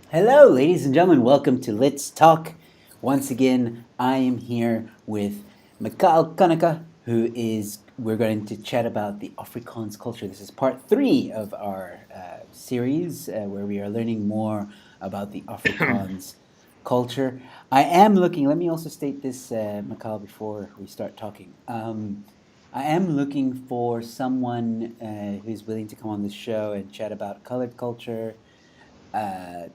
Hello, ladies and gentlemen. Welcome to Let's Talk. Once again, I am here with Mikhail Kanaka, we're going to chat about the Afrikaans culture. This is part three of our series where we are learning more about the Afrikaans culture. Let me also state this, Mikhail, before we start talking. I am looking for someone who's willing to come on the show and chat about colored culture,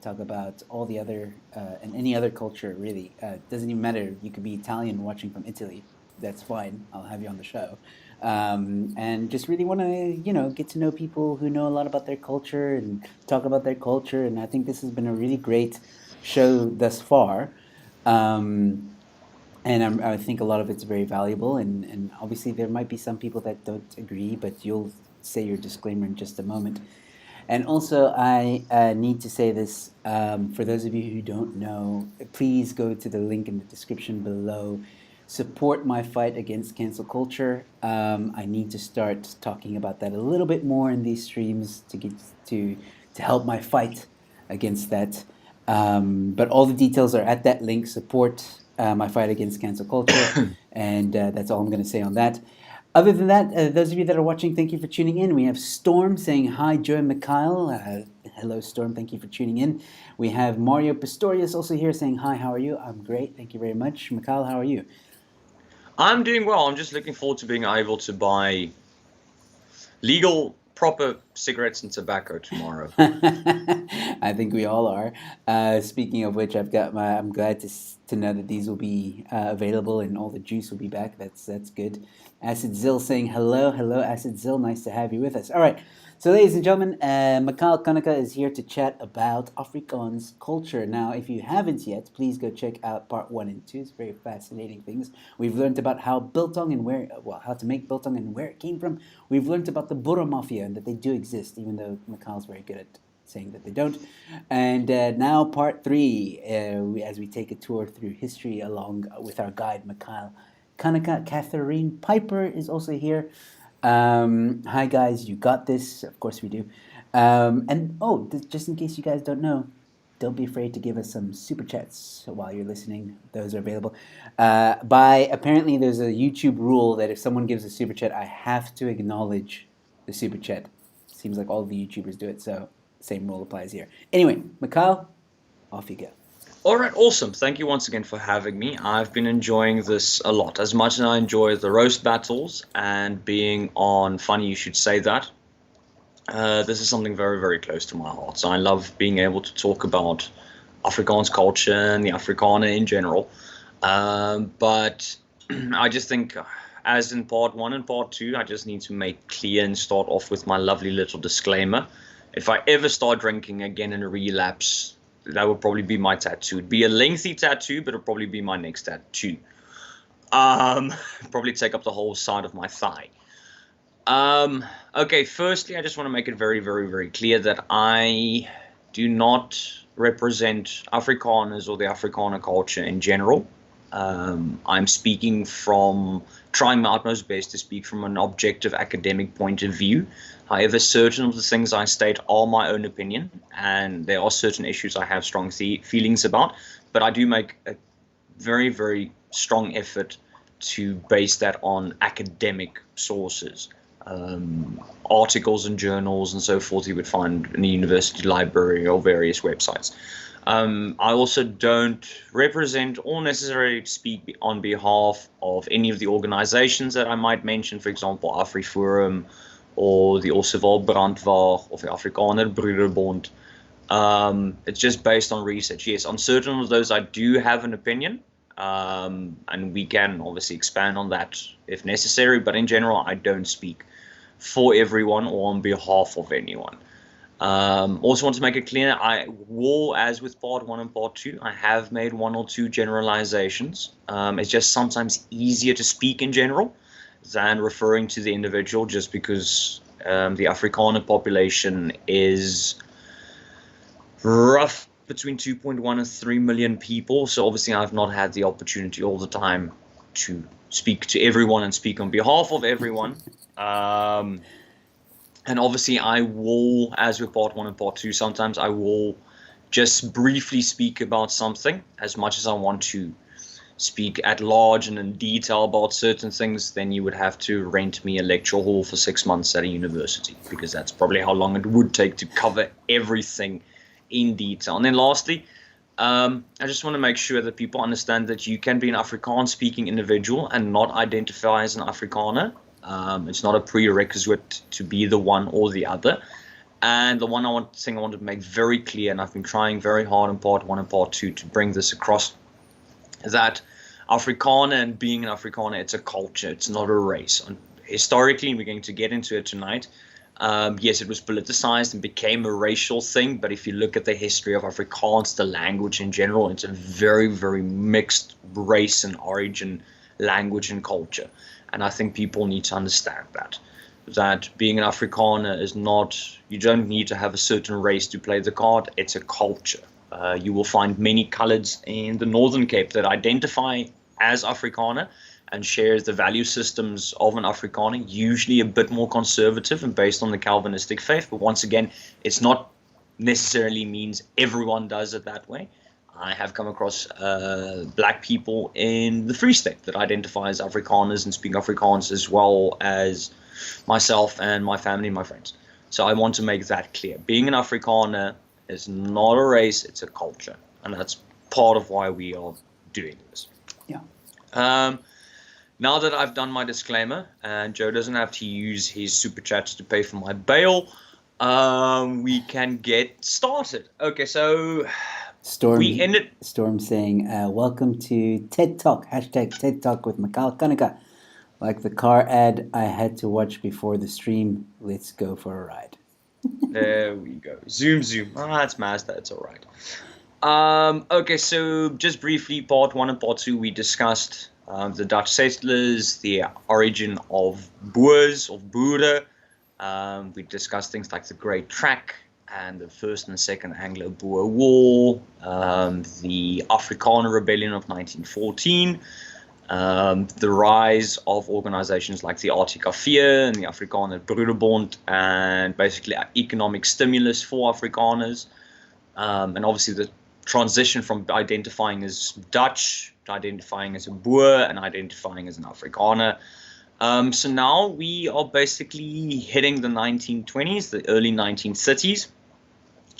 talk about all the other and any other culture really. Doesn't even matter. You could be Italian watching from Italy. That's fine. I'll have you on the show. And just really want to, get to know people who know a lot about their culture and talk about their culture. And I think this has been a really great show thus far. Um, and I think a lot of it's very valuable. And obviously, there might be some people that don't agree, but you'll say your disclaimer in just a moment. And also, I need to say this for those of you who don't know, please go to the link in the description below. Support my fight against cancel culture. I need to start talking about that a little bit more in these streams to help my fight against that. But all the details are at that link. Support my fight against cancel culture, and that's all I'm going to say on that. Other than that, those of you that are watching, thank you for tuning in. We have Storm saying hi, Joe and Mikhail. Hello, Storm. Thank you for tuning in. We have Mario Pistorius also here saying hi, how are you? I'm great. Thank you very much. Mikhail, how are you? I'm doing well. I'm just looking forward to being able to buy legal, proper cigarettes and tobacco tomorrow. I think we all are. Speaking of which, I'm glad to know that these will be available and all the juice will be back. That's good. Acid Zill saying hello, Acid Zill. Nice to have you with us. All right. So, ladies and gentlemen, Mikhail Kanaka is here to chat about Afrikaans culture. Now, if you haven't yet, please go check out part 1 and 2. It's very fascinating things. We've learned about how biltong and how to make biltong and where it came from. We've learned about the Burra Mafia and that they do exist, even though Mikhail's very good at saying that they don't. And now part 3, as we take a tour through history along with our guide, Mikhail Kanaka. Catherine Piper is also here. Hi guys, you got this. Of course we do. Just in case you guys don't know, don't be afraid to give us some super chats while you're listening. Those are available. Apparently there's a YouTube rule that if someone gives a super chat, I have to acknowledge the super chat. Seems like all the YouTubers do it, so same rule applies here. Anyway, Mikhail, off you go. All right, awesome. Thank you once again for having me. I've been enjoying this a lot. As much as I enjoy the roast battles and being on Funny You Should Say That, this is something very, very close to my heart. So I love being able to talk about Afrikaans culture and the Afrikaner in general. But I just think, as in part 1 and part 2, I just need to make clear and start off with my lovely little disclaimer. If I ever start drinking again and relapse, that would probably be my tattoo. It'd be a lengthy tattoo, but it'll probably be my next tattoo. Probably take up the whole side of my thigh. Okay, firstly, I just want to make it very, very, very clear that I do not represent Afrikaners or the Afrikaner culture in general. I'm trying my utmost best to speak from an objective academic point of view. However, certain of the things I state are my own opinion, and there are certain issues I have strong feelings about, but I do make a very, very strong effort to base that on academic sources. Articles and journals and so forth you would find in the university library or various websites. I also don't represent or necessarily speak on behalf of any of the organizations that I might mention, for example, AfriForum or the Osseval Brandwag or the Afrikaner Broederbond. It's just based on research. Yes, on certain of those I do have an opinion, and we can obviously expand on that if necessary, but in general I don't speak for everyone or on behalf of anyone. Also want to make it clear, as with part 1 and part 2, I have made 1 or 2 generalizations. It's just sometimes easier to speak in general than referring to the individual, just because the Afrikaner population is rough between 2.1 and 3 million people. So obviously I've not had the opportunity all the time to speak to everyone and speak on behalf of everyone. And obviously I will, as with part 1 and part 2, sometimes I will just briefly speak about something, as much as I want to speak at large and in detail about certain things, then you would have to rent me a lecture hall for 6 months at a university, because that's probably how long it would take to cover everything in detail. And then lastly, I just want to make sure that people understand that you can be an Afrikaans-speaking individual and not identify as an Afrikaner. It's not a prerequisite to be the one or the other. And the thing I want to make very clear, and I've been trying very hard in part 1 and part 2 to bring this across, that Afrikaner and being an Afrikaner, it's a culture, it's not a race. And historically, we're going to get into it tonight, yes, it was politicized and became a racial thing, but if you look at the history of Afrikaans, the language in general, it's a very, very mixed race and origin, language and culture. And I think people need to understand that being an Afrikaner is not, you don't need to have a certain race to play the card, it's a culture. You will find many coloreds in the Northern Cape that identify as Afrikaner and shares the value systems of an Afrikaner, usually a bit more conservative and based on the Calvinistic faith. But once again, it's not necessarily means everyone does it that way. I have come across black people in the Free State that identify as Afrikaners and speak Afrikaans as well as myself and my family and my friends. So I want to make that clear. Being an Afrikaner is not a race, it's a culture. And that's part of why we are doing this. Yeah. Now that I've done my disclaimer, and Joe doesn't have to use his super chats to pay for my bail, we can get started. Okay, so Storm saying, welcome to TED Talk, hashtag TED Talk with Mikhail Kanika. Like the car ad I had to watch before the stream, let's go for a ride. There we go. Zoom. That's Mazda, it's all right. Okay, so just briefly, part 1 and part 2, we discussed the Dutch settlers, the origin of Boers, of Boere. We discussed things like the Great Trek and the First and Second Anglo-Boer War, the Afrikaner Rebellion of 1914, the rise of organizations like the RTKV and the Afrikaner Broederbond, and basically economic stimulus for Afrikaners, and obviously the transition from identifying as Dutch to identifying as a Boer and identifying as an Afrikaner. So now we are basically hitting the 1920s, the early 1930s.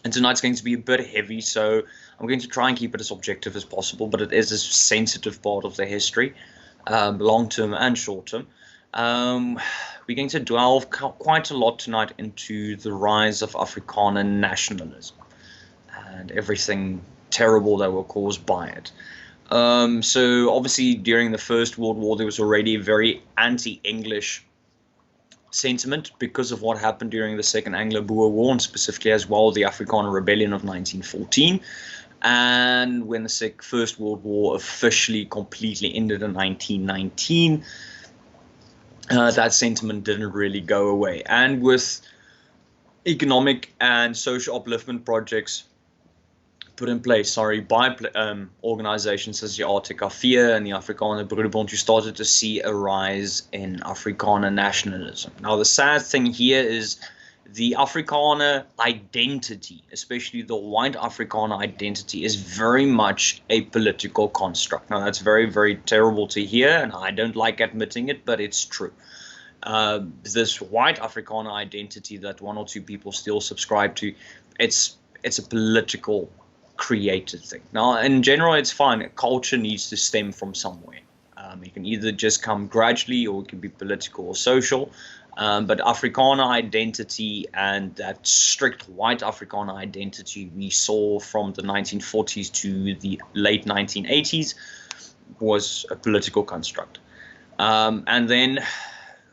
And tonight's going to be a bit heavy, so I'm going to try and keep it as objective as possible, but it is a sensitive part of the history, long-term and short-term. We're going to delve quite a lot tonight into the rise of Afrikaner nationalism and everything terrible that were caused by it. So obviously during the First World War, there was already a very anti-English sentiment because of what happened during the Second Anglo-Boer War, and specifically as well the Afrikaner Rebellion of 1914. And when the First World War officially completely ended in 1919, that sentiment didn't really go away. And with economic and social upliftment projects put in place, by organizations such as the RTKV and the Afrikaner Broederbond, you started to see a rise in Afrikaner nationalism. Now, the sad thing here is the Afrikaner identity, especially the white Afrikaner identity, is very much a political construct. Now, that's very, very terrible to hear, and I don't like admitting it, but it's true. This white Afrikaner identity that one or two people still subscribe to, it's a political created thing. Now, in general, it's fine. Culture needs to stem from somewhere. It can either just come gradually, or it can be political or social. But Afrikaner identity and that strict white Afrikaner identity we saw from the 1940s to the late 1980s was a political construct. And then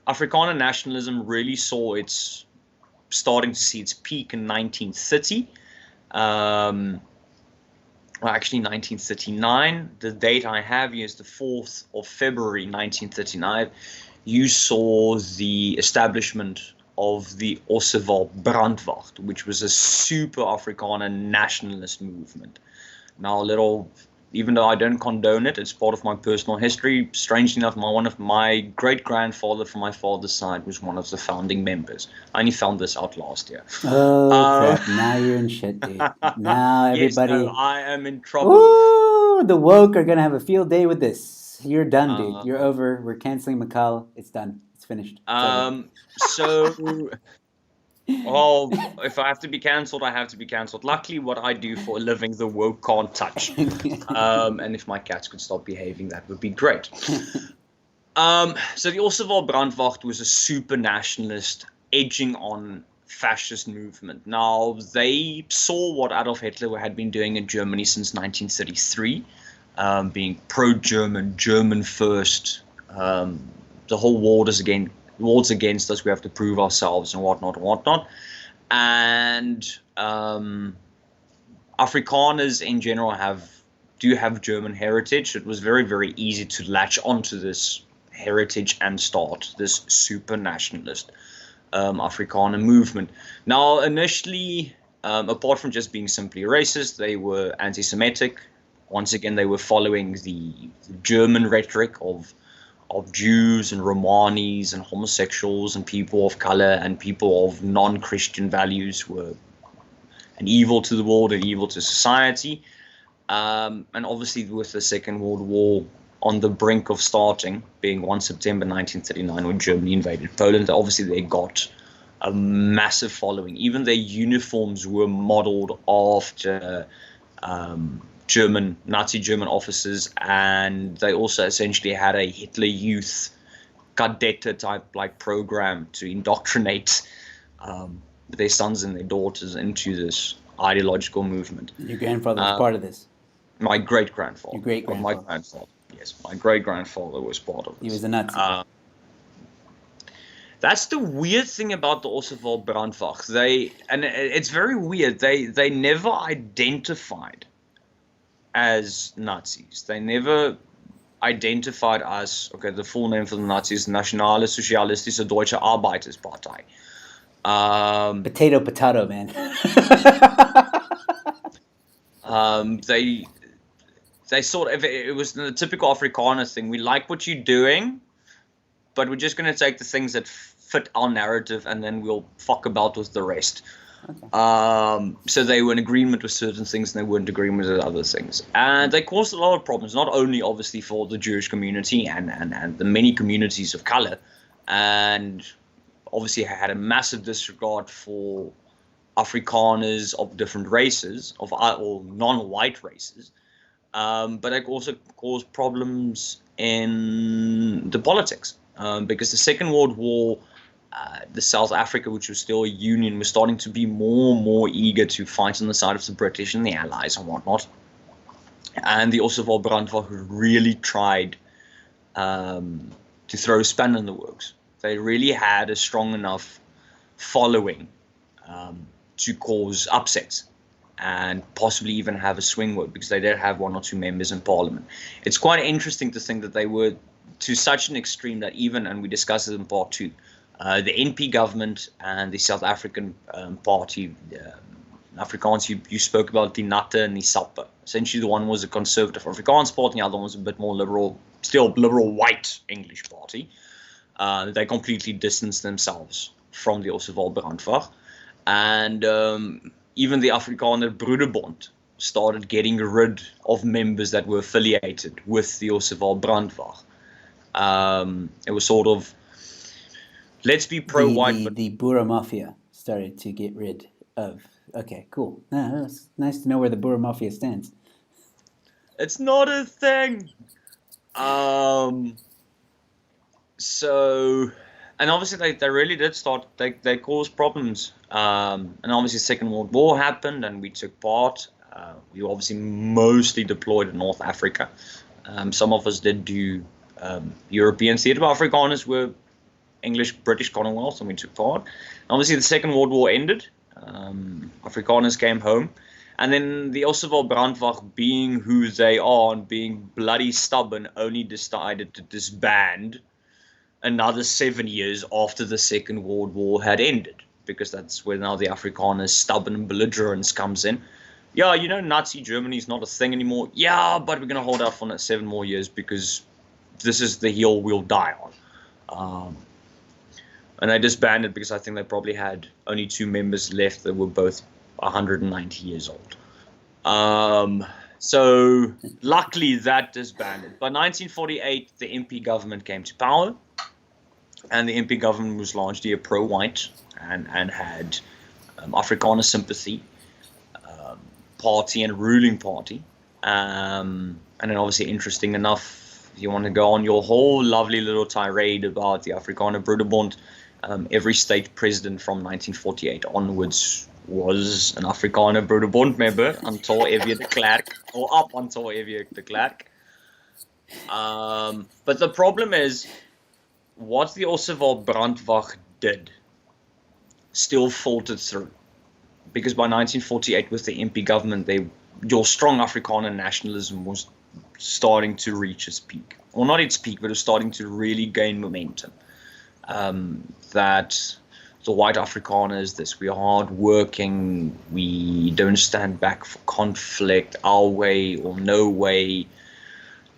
Afrikaner nationalism really saw its starting to see its peak in 1930. Well, actually 1939. The date I have here is the 4th of February 1939. You saw the establishment of the Ossewa Brandwacht, which was a super Afrikaner nationalist movement. Now, a little even though I don't condone it, it's part of my personal history. Strangely enough, one of my great-grandfather from my father's side was one of the founding members. I only found this out last year. Oh Uh, crap! Now you're in shit, dude. Now yes, no, everybody. I am in trouble. Ooh, the woke are gonna have a field day with this. You're done, dude. Uh, You're over. We're canceling Mikhail. It's done. It's finished. It's over. so, well, if I have to be cancelled, I have to be cancelled. Luckily, what I do for a living, the woke can't touch. And if my cats could stop behaving, that would be great. So the Ossewaal Brandwacht was a super nationalist, edging on fascist movement. Now, they saw what Adolf Hitler had been doing in Germany since 1933, being pro-German, German first, the whole war's against us, we have to prove ourselves and whatnot and whatnot. And Afrikaners in general do have German heritage. It was very, very easy to latch onto this heritage and start this super nationalist Afrikaner movement. Now, initially, apart from just being simply racist, they were anti-Semitic. Once again, they were following the German rhetoric of Jews and Romanis and homosexuals and people of color and people of non-Christian values were an evil to the world, an evil to society. And obviously, with the Second World War on the brink of starting, being 1 September 1939, when Germany invaded Poland, obviously they got a massive following. Even their uniforms were modeled after Nazi German officers, and they also essentially had a Hitler Youth cadet type like program to indoctrinate their sons and their daughters into this ideological movement. Your grandfather was part of this. My great-grandfather. Your great-grandfather. My grandfather. Yes, my great-grandfather was part of this. He was a Nazi. That's the weird thing about the Ossewaal Brandwacht. It's very weird. They never identified as Nazis. They never identified as, okay, the full name for the Nazis, Nationale Sozialistische Deutsche Arbeiterspartei. Potato, man. They sort of, it was the typical Afrikaner thing. We like what you're doing, but we're just going to take the things that fit our narrative and then we'll fuck about with the rest. Okay. So they were in agreement with certain things and they weren't in agreement with other things. And they caused a lot of problems, not only obviously for the Jewish community and the many communities of color, and obviously had a massive disregard for Afrikaners of different races, or non-white races. But it also caused problems in the politics, because the Second World War, the South Africa, which was still a union, was starting to be more and more eager to fight on the side of the British and the Allies and whatnot. And the Ossewaal Brandwacht really tried to throw a span in the works. They really had a strong enough following to cause upsets and possibly even have a swing vote, because they did have 1 or 2 members in parliament. It's quite interesting to think that they were to such an extreme that even, and we discussed it in part 2, the NP government and the South African party, Afrikaans, you spoke about the Natte and the Sappe. Essentially, the one was a conservative Afrikaans party, the other one was a bit more liberal, still liberal white English party. They completely distanced themselves from the Ossewaal Brandwacht. And even the Afrikaner Broederbond started getting rid of members that were affiliated with the Ossewaal Brandwacht. It was sort of, let's be pro-white. The Boer Mafia started to get rid of. Okay, cool. It's nice to know where the Boer Mafia stands. It's not a thing. So, and obviously they really did start, they caused problems. And obviously the Second World War happened and we took part. We were obviously mostly deployed in North Africa. Some of us did do European theatre, but Afrikaners were English, British Commonwealth, and we took part. And obviously the Second World War ended. Afrikaners came home. And then the Ossewaal Brandwacht, being who they are and being bloody stubborn, only decided to disband another 7 years after the Second World War had ended, because that's where now the Afrikaners' stubborn belligerence comes in. yeah, Nazi Germany is not a thing anymore. Yeah, but we're going to hold out for 7 more years because this is the hill we'll die on. Um, and they disbanded because I think they probably had only two members left that were both 190 years old. So luckily that disbanded. By 1948, the MP government came to power, and the MP government was largely a pro-white and had Afrikaner sympathy party and ruling party. And then obviously, interesting enough, if you want to go on your whole lovely little tirade about the Afrikaner Broederbond, every state president from 1948 onwards was an Afrikaner Broederbond member until F.W. de Klerk, or up until F.W. de Klerk. But the problem is, what the Osewald Brandwag did still filtered through. Because by 1948, with the MP government, your strong Afrikaner nationalism was starting to reach its peak. Well, not its peak, but it was starting to really gain momentum. That the white Afrikaners, this we're hardworking, we don't stand back for conflict, our way or no way.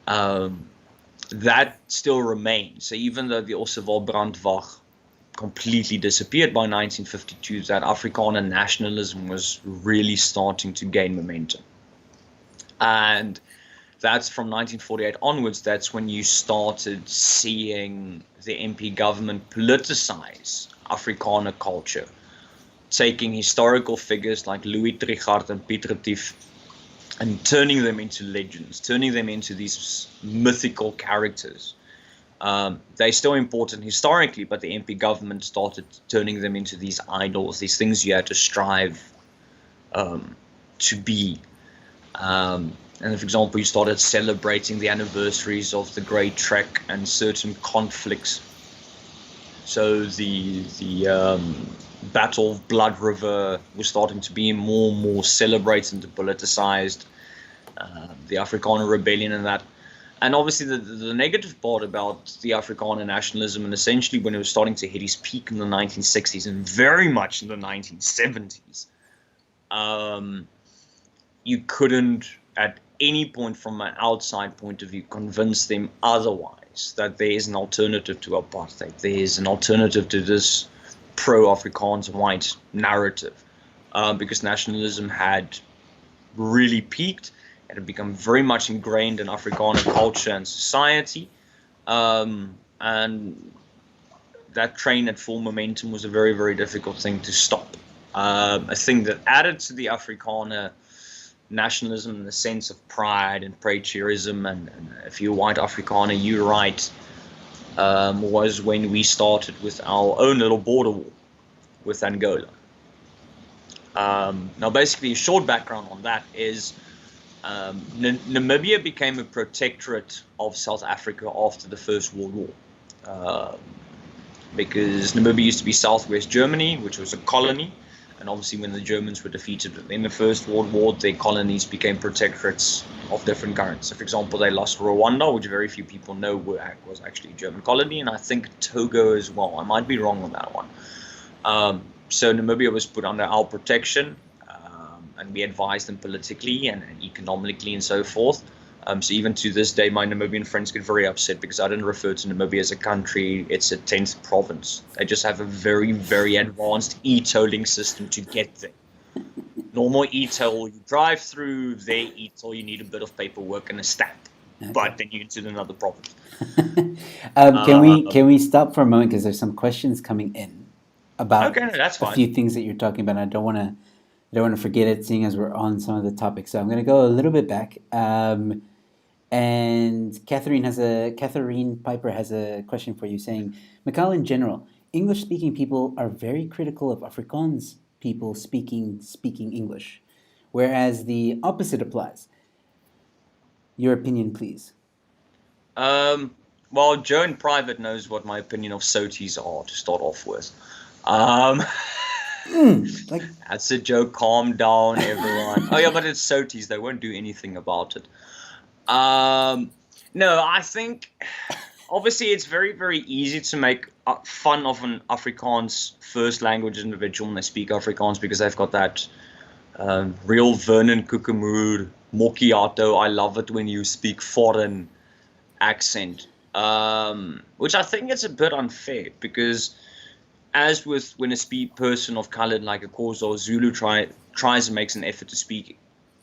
That still remains. So even though the Osewald Brandwag completely disappeared by 1952, that Afrikaner nationalism was really starting to gain momentum. And that's from 1948 onwards, that's when you started seeing the MP government politicize Afrikaner culture, taking historical figures like Louis Trichardt and Piet Retief and turning them into legends, turning them into these mythical characters. They're still important historically, but the MP government started turning them into these idols, these things you had to strive to be. And for example, you started celebrating the anniversaries of the Great Trek and certain conflicts. So the Battle of Blood River was starting to be more and more celebrated and politicized. The Afrikaner Rebellion and that. And obviously the negative part about the Afrikaner nationalism, and essentially when it was starting to hit its peak in the 1960s and very much in the 1970s, you couldn't at any point from an outside point of view convince them otherwise, that there is an alternative to apartheid, there is an alternative to this pro-Afrikaans white narrative, because nationalism had really peaked. It had become very much ingrained in Afrikaner culture and society, and that train at full momentum was a very, very difficult thing to stop. A thing that added to the Afrikaner nationalism in the sense of pride and patriotism, and if you're white Afrikaner, you're right, was when we started with our own little border war with Angola. Now, basically, a short background on that is Namibia became a protectorate of South Africa after the First World War, because Namibia used to be Southwest Germany, which was a colony. And obviously, when the Germans were defeated in the First World War, their colonies became protectorates of different countries. So, for example, they lost Rwanda, which very few people know was actually a German colony, and I think Togo as well. I might be wrong on that one. So Namibia was put under our protection, and we advised them politically and economically and so forth. So even to this day, my Namibian friends get very upset because I didn't refer to Namibia as a country. It's a 10th province. They just have a very, very advanced e-tolling system to get there. Normal e-toll, you drive through, their e-toll, you need a bit of paperwork and a stamp. Okay. But then you're into another province. Can we stop for a moment, because there's some questions coming in about that's fine. A few things that you're talking about. I don't want to forget it, seeing as we're on some of the topics. So I'm going to go a little bit back. And Catherine Piper has a question for you, saying, Mikhail, in general, English-speaking people are very critical of Afrikaans people speaking English, whereas the opposite applies. Your opinion, please. Well, Joe in private knows what my opinion of Sotis are, to start off with. That's a joke. Calm down, everyone. Oh yeah, but it's Sotis. They won't do anything about it. No, I think obviously it's very, very easy to make fun of an Afrikaans first language individual when they speak Afrikaans, because they've got that Real Vernon Kukumur, Mokiato, I love it when you speak foreign accent. Which I think is a bit unfair because, as with when a person of color like a Xhosa or Zulu tries and makes an effort to speak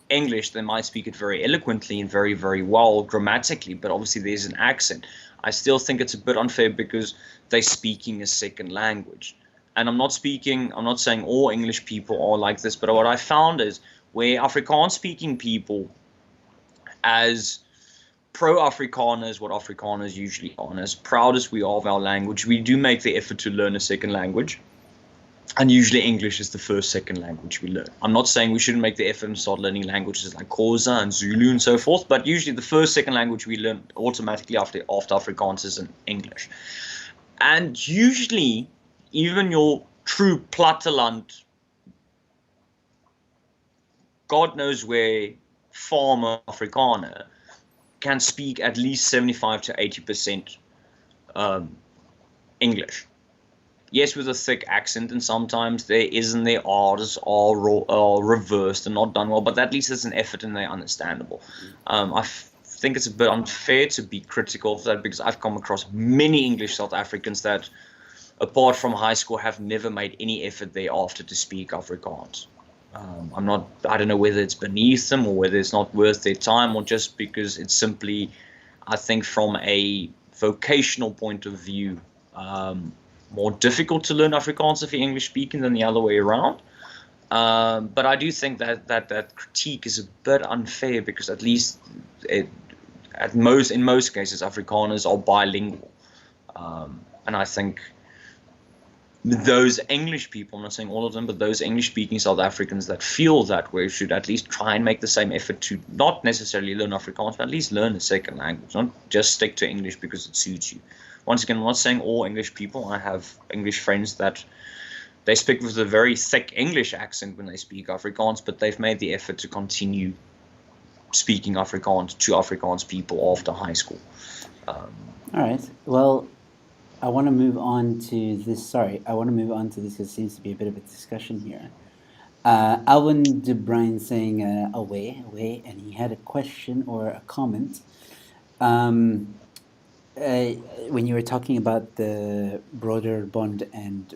English, they might speak it very eloquently and very, very well grammatically, but obviously there's an accent. I still think it's a bit unfair because they're speaking a second language. And I'm not saying all English people are like this, but what I found is where Afrikaans speaking people, as pro-Afrikaners, what Afrikaners usually are, and as proud as we are of our language, we do make the effort to learn a second language. And usually English is the first, second language we learn. I'm not saying we shouldn't make the effort and start learning languages like Xhosa and Zulu and so forth, but usually the first, second language we learn automatically after Afrikaans is in English. And usually, even your true platteland, God knows where, farmer Afrikaner can speak at least 75 to 80% English. Yes, with a thick accent, and sometimes there isn't, their R's are reversed and not done well, but at least there's an effort and they're understandable. I think it's a bit unfair to be critical of that because I've come across many English South Africans that, apart from high school, have never made any effort thereafter to speak Afrikaans. I don't know whether it's beneath them or whether it's not worth their time or just because it's simply, I think, from a vocational point of view, more difficult to learn Afrikaans if you're English speaking than the other way around. But I do think that critique is a bit unfair because at least in most cases Afrikaners are bilingual, and I think those English people, I'm not saying all of them, but those English-speaking South Africans that feel that way should at least try and make the same effort to not necessarily learn Afrikaans, but at least learn a second language, not just stick to English because it suits you. Once again, I'm not saying all English people. I have English friends that they speak with a very thick English accent when they speak Afrikaans, but they've made the effort to continue speaking Afrikaans to Afrikaans people after high school. All right. Well, I want to move on to this. Sorry, I want to move on to this because it seems to be a bit of a discussion here. Alwyn De Bruin saying away, and he had a question or a comment. When you were talking about the broader bond and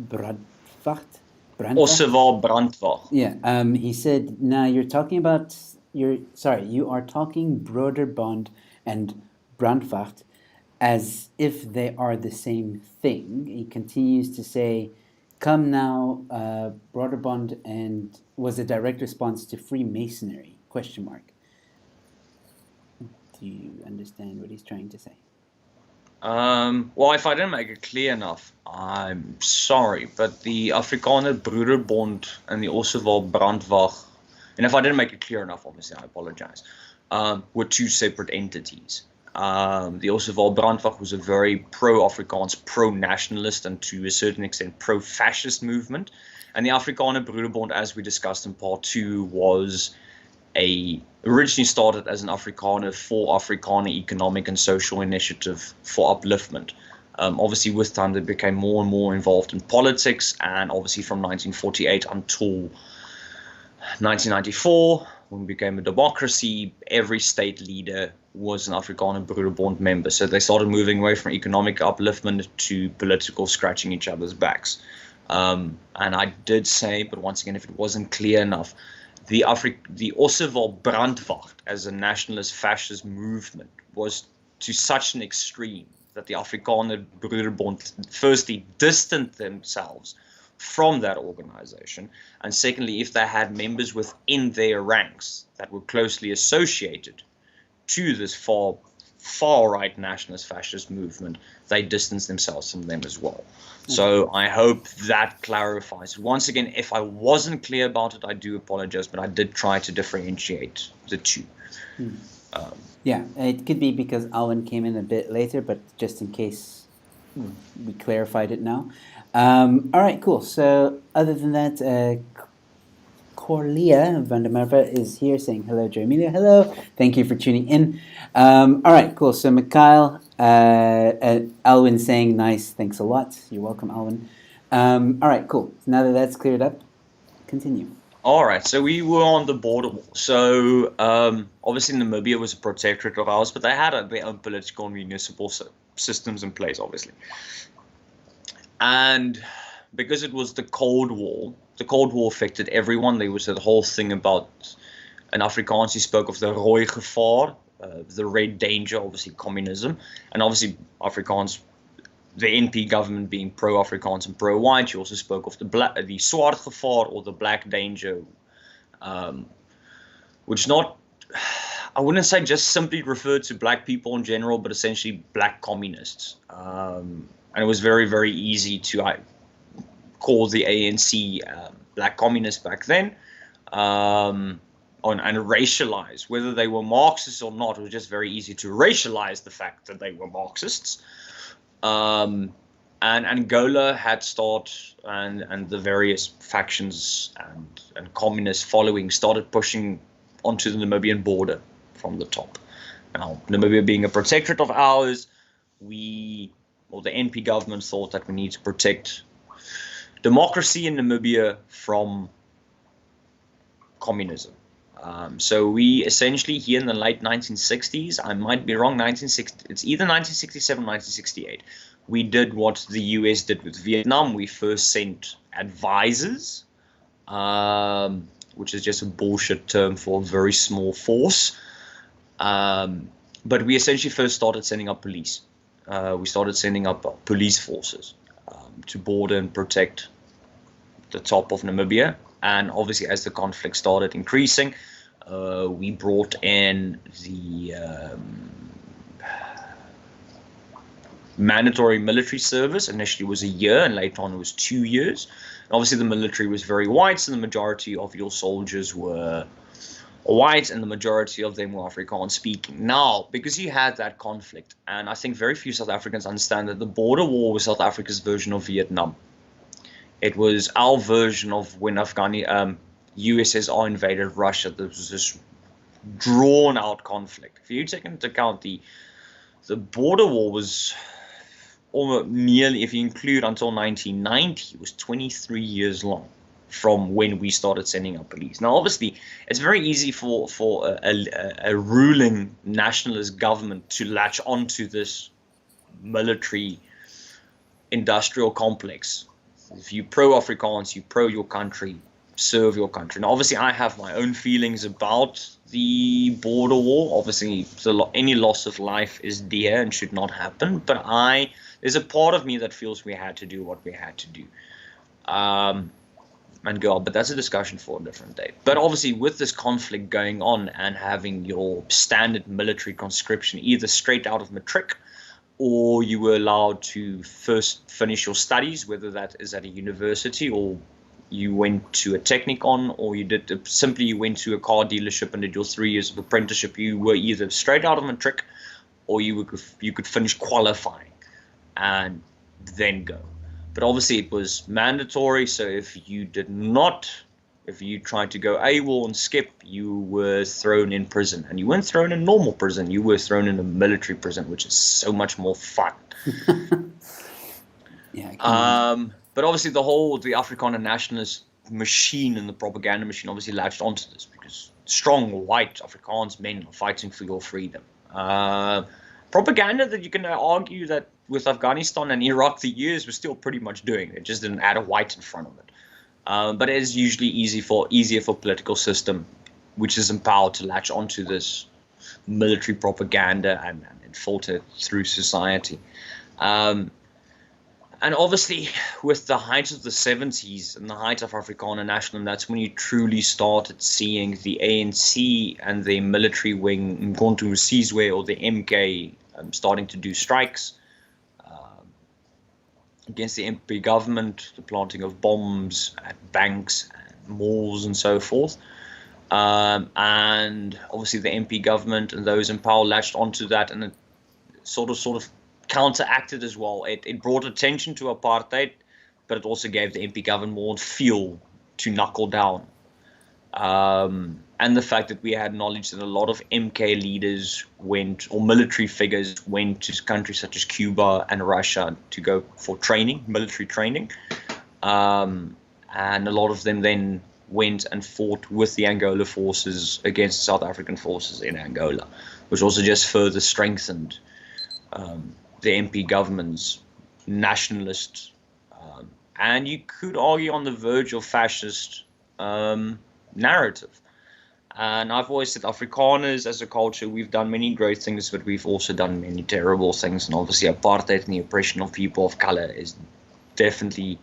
Brandwacht, Ossewa Brandwag. yeah, he said, now you're talking about you are talking broader bond and Brandwacht as if they are the same thing. He continues to say, come now, broader bond and was a direct response to Freemasonry, question mark. Do you understand what he's trying to say? Well, if I didn't make it clear enough, I'm sorry, but the Afrikaner Broederbond and the Ossewa Brandwag, and if I didn't make it clear enough, obviously I apologize, were two separate entities. The Ossewa Brandwag was a very pro-Afrikaans, pro-nationalist, and to a certain extent pro-fascist movement. And the Afrikaner Broederbond, as we discussed in part 2, was originally started as an Afrikaner for Afrikaner economic and social initiative for upliftment. Obviously, with time, they became more and more involved in politics, and obviously from 1948 until 1994, when we became a democracy, every state leader was an Afrikaner Broederbond member. So they started moving away from economic upliftment to political scratching each other's backs. And I did say, but once again, if it wasn't clear enough, the Ossewa Brandwacht as a nationalist fascist movement was to such an extreme that the Afrikaner Broederbond firstly distanced themselves from that organization, and secondly, if they had members within their ranks that were closely associated to this far right nationalist fascist movement, they distanced themselves from them as well. So I hope that clarifies. Once again, if I wasn't clear about it, I do apologize, but I did try to differentiate the two. Yeah, it could be because Alwyn came in a bit later, but just in case we clarified it now. All right, cool. So other than that, Corlia van der Merwe is here saying hello, Joe Emilio. Hello, thank you for tuning in. All right, cool. So Mikhail, Alwyn saying nice, thanks a lot. You're welcome, Alwyn. All right, cool. So now that that's cleared up, continue. All right, so we were on the border wall. So obviously Namibia was a protectorate of ours, but they had their own political and municipal systems in place, obviously. And because it was the Cold War affected everyone. There was a whole thing about, in Afrikaans, you spoke of the rooi gevaar, the red danger, obviously communism, and obviously Afrikaans, the NP government being pro-Afrikaans and pro-white. You also spoke of the swart gevaar, or the black danger, um, which not, I wouldn't say just simply referred to black people in general, but essentially black communists. And it was very, very easy to call the ANC black communists back then, and racialize whether they were Marxists or not. It was just very easy to racialize the fact that they were Marxists. And Angola had and the various factions and communist following started pushing onto the Namibian border from the top. Now, Namibia being a protectorate of ours, the NP government thought that we need to protect democracy in Namibia from communism. So we essentially, here in the late 1960s, I might be wrong, 1960, it's either 1967 or 1968, we did what the US did with Vietnam. We first sent advisors, which is just a bullshit term for a very small force. But we essentially first started sending up police. We started sending up police forces to border and protect the top of Namibia. And obviously, as the conflict started increasing, we brought in the mandatory military service. Initially, it was a year, and later on, it was 2 years. And obviously, the military was very white, so the majority of your soldiers were white, and the majority of them were Afrikaans speaking. Now, because you had that conflict, and I think very few South Africans understand that the border war was South Africa's version of Vietnam. It was our version of when USSR invaded Russia. There was this drawn-out conflict. If you take into account the border war was almost nearly, if you include until 1990, it was 23 years long from when we started sending up police. Now, obviously, it's very easy for a ruling nationalist government to latch onto this military industrial complex. If you pro-Afrikaans, you pro your country, serve your country. Now, obviously, I have my own feelings about the border war. Obviously, any loss of life is dear and should not happen. But there's a part of me that feels we had to do what we had to do. And go on, but that's a discussion for a different day. But obviously, with this conflict going on and having your standard military conscription either straight out of matric, or you were allowed to first finish your studies, whether that is at a university or you went to a technikon, or you went to a car dealership and did your 3 years of apprenticeship. You were either straight out of matric, or you could finish qualifying and then go. But obviously it was mandatory, so if you tried to go AWOL and skip, you were thrown in prison. And you weren't thrown in normal prison, you were thrown in a military prison, which is so much more fun. Yeah. But obviously the Afrikaner nationalist machine and the propaganda machine obviously latched onto this, because strong white Afrikaans men are fighting for your freedom. Propaganda that you can argue that with Afghanistan and Iraq the years were still pretty much doing. It just didn't add a white in front of it. But it is usually easier for political system, which is empowered, to latch onto this military propaganda and filter through society. And obviously, with the height of the 70s and the height of Afrikaner nationalism, that's when you truly started seeing the ANC and the military wing, Mkhonto Sizwe, or the MK, starting to do strikes against the MP government, the planting of bombs at banks and malls and so forth. And obviously the MP government and those in power latched onto that, and it sort of counteracted as well. It brought attention to apartheid, but it also gave the MP government more fuel to knuckle down. And the fact that we had knowledge that a lot of MK leaders or military figures went to countries such as Cuba and Russia to go for military training. And a lot of them then went and fought with the Angola forces against the South African forces in Angola, which also just further strengthened the MP government's nationalist, and you could argue on the verge of fascist narrative. And I've always said Afrikaners as a culture, we've done many great things, but we've also done many terrible things. And obviously apartheid and the oppression of people of color is definitely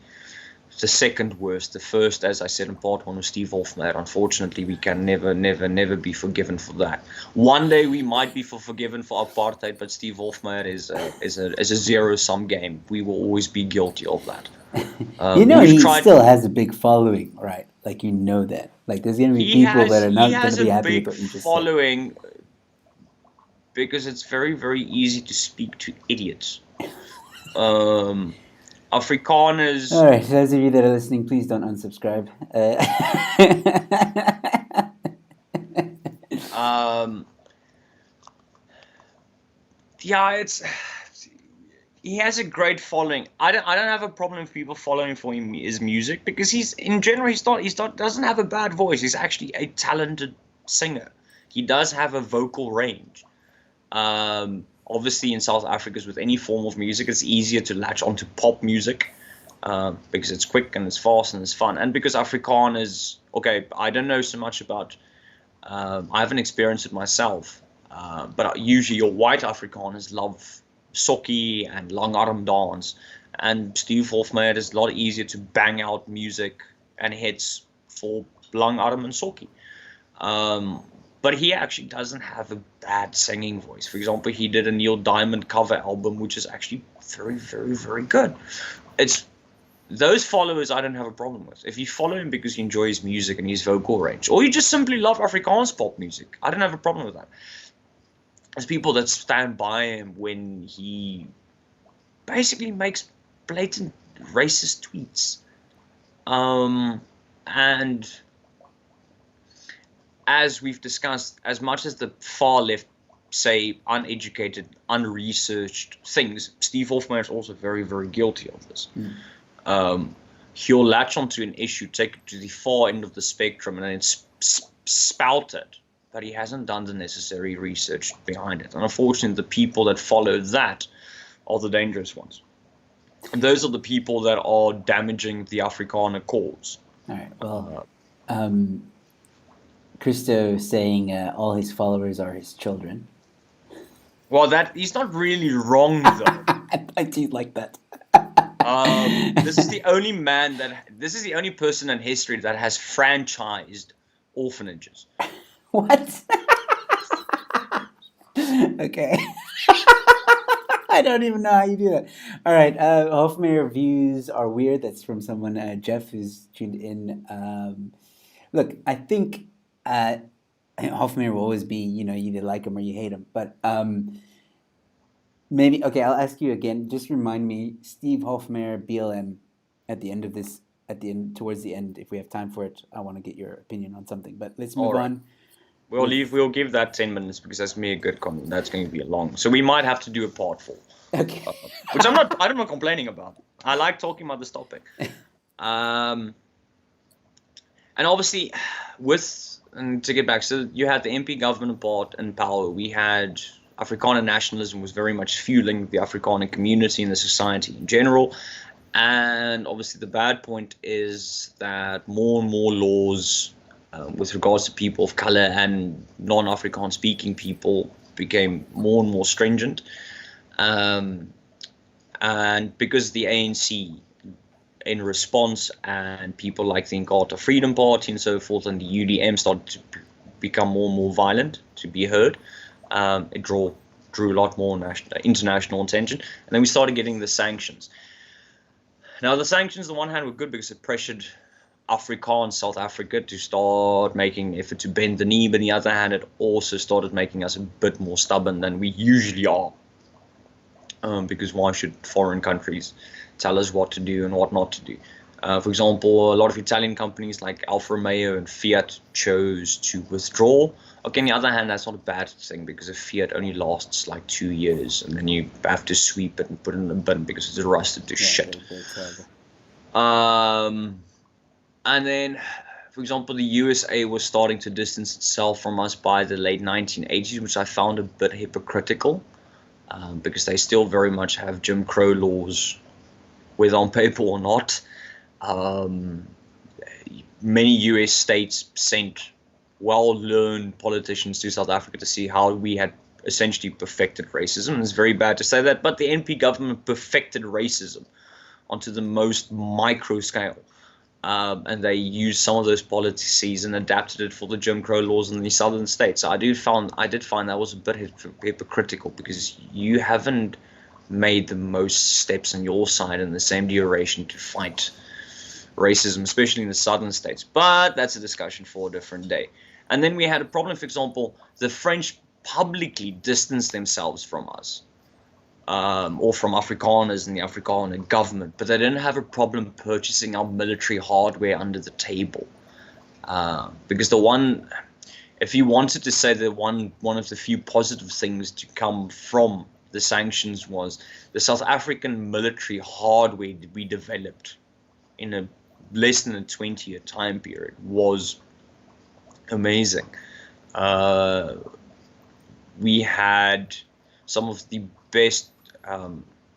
the second worst. The first, as I said in part one, was Steve Hofmeyr. Unfortunately, we can never be forgiven for that. One day we might be forgiven for apartheid, but Steve Hofmeyr is a zero-sum game. We will always be guilty of that. He still has a big following, right? Like, that. Like, there's going to be people that are not going to be happy with what you just said. He has a big following because it's very, very easy to speak to idiots. Afrikaners. All right, those of you that are listening, please don't unsubscribe. Yeah, he has a great following. I don't have a problem with people following for his music, because he's doesn't have a bad voice. He's actually a talented singer. He does have a vocal range. Obviously in South Africa, with any form of music, it's easier to latch onto pop music because it's quick and it's fast and it's fun. And because Afrikaans, okay, I don't know so much about, I haven't experienced it myself, but usually your white Afrikaners love sokkie and langarm dance, and Steve Hofmeyr is a lot easier to bang out music and hits for langarm and sokkie. But he actually doesn't have a bad singing voice. For example, he did a Neil Diamond cover album, which is actually very, very, very good. It's those followers I don't have a problem with. If you follow him because you enjoy his music and his vocal range, or you just simply love Afrikaans pop music, I don't have a problem with that. There's people that stand by him when he basically makes blatant racist tweets. And as we've discussed, as much as the far left say uneducated, unresearched things, Steve Hofmeyr is also very, very guilty of this. He'll latch onto an issue, take it to the far end of the spectrum, and then spout it, but he hasn't done the necessary research behind it. And unfortunately, the people that follow that are the dangerous ones. And those are the people that are damaging the Afrikaner cause. All right, well, Christo saying all his followers are his children. Well, he's not really wrong, though. I do like that. This is the only person in history that has franchised orphanages. What? Okay. I don't even know how you do that. All right. Hofmeyr views are weird. That's from someone, Jeff, who's tuned in. Look, I think Hofmeyr will always be, you either like him or you hate him. But maybe, okay, I'll ask you again. Just remind me, Steve Hofmeyr, BLM, at the end of this, towards the end, if we have time for it, I want to get your opinion on something. But let's move on. We'll give that 10 minutes because that's me a good comment. That's going to be long. So we might have to do a part 4. Okay. Which I'm not complaining about. I like talking about this topic. And obviously, and to get back, so you had the MP government in power. We had Afrikaner nationalism was very much fueling the Afrikaner community and the society in general. And obviously the bad point is that more and more laws with regards to people of color and non-Afrikaans speaking people became more and more stringent. And because the ANC in response, and people like the Inkatha Freedom Party and so forth, and the UDM started to become more and more violent, to be heard, it drew a lot more international attention. And then we started getting the sanctions. Now, the sanctions, on one hand, were good because it pressured Afrikaans South Africa to start making effort to bend the knee, but on the other hand, it also started making us a bit more stubborn than we usually are. Because why should foreign countries tell us what to do and what not to do? For example, a lot of Italian companies like Alfa Romeo and Fiat chose to withdraw. Okay, on the other hand, that's not a bad thing because a Fiat only lasts like 2 years, and then you have to sweep it and put it in a bin because it's rusted to shit. And then for example, the USA was starting to distance itself from us by the late 1980s, which I found a bit hypocritical, because they still very much have Jim Crow laws, whether on paper or not. Um, Many US states sent well-learned politicians to South Africa to see how we had essentially perfected racism. And it's very bad to say that, but the NP government perfected racism onto the most micro scale. And they used some of those policies and adapted it for the Jim Crow laws in the southern states. So I did find that was a bit hypocritical, because you haven't made the most steps on your side in the same duration to fight racism, especially in the southern states. But that's a discussion for a different day. And then we had a problem, for example, the French publicly distanced themselves from us, or from Afrikaners and the Afrikaner government, but they didn't have a problem purchasing our military hardware under the table. Because if you wanted to say that one of the few positive things to come from the sanctions was the South African military hardware that we developed in a less than a 20-year time period was amazing. We had some of the best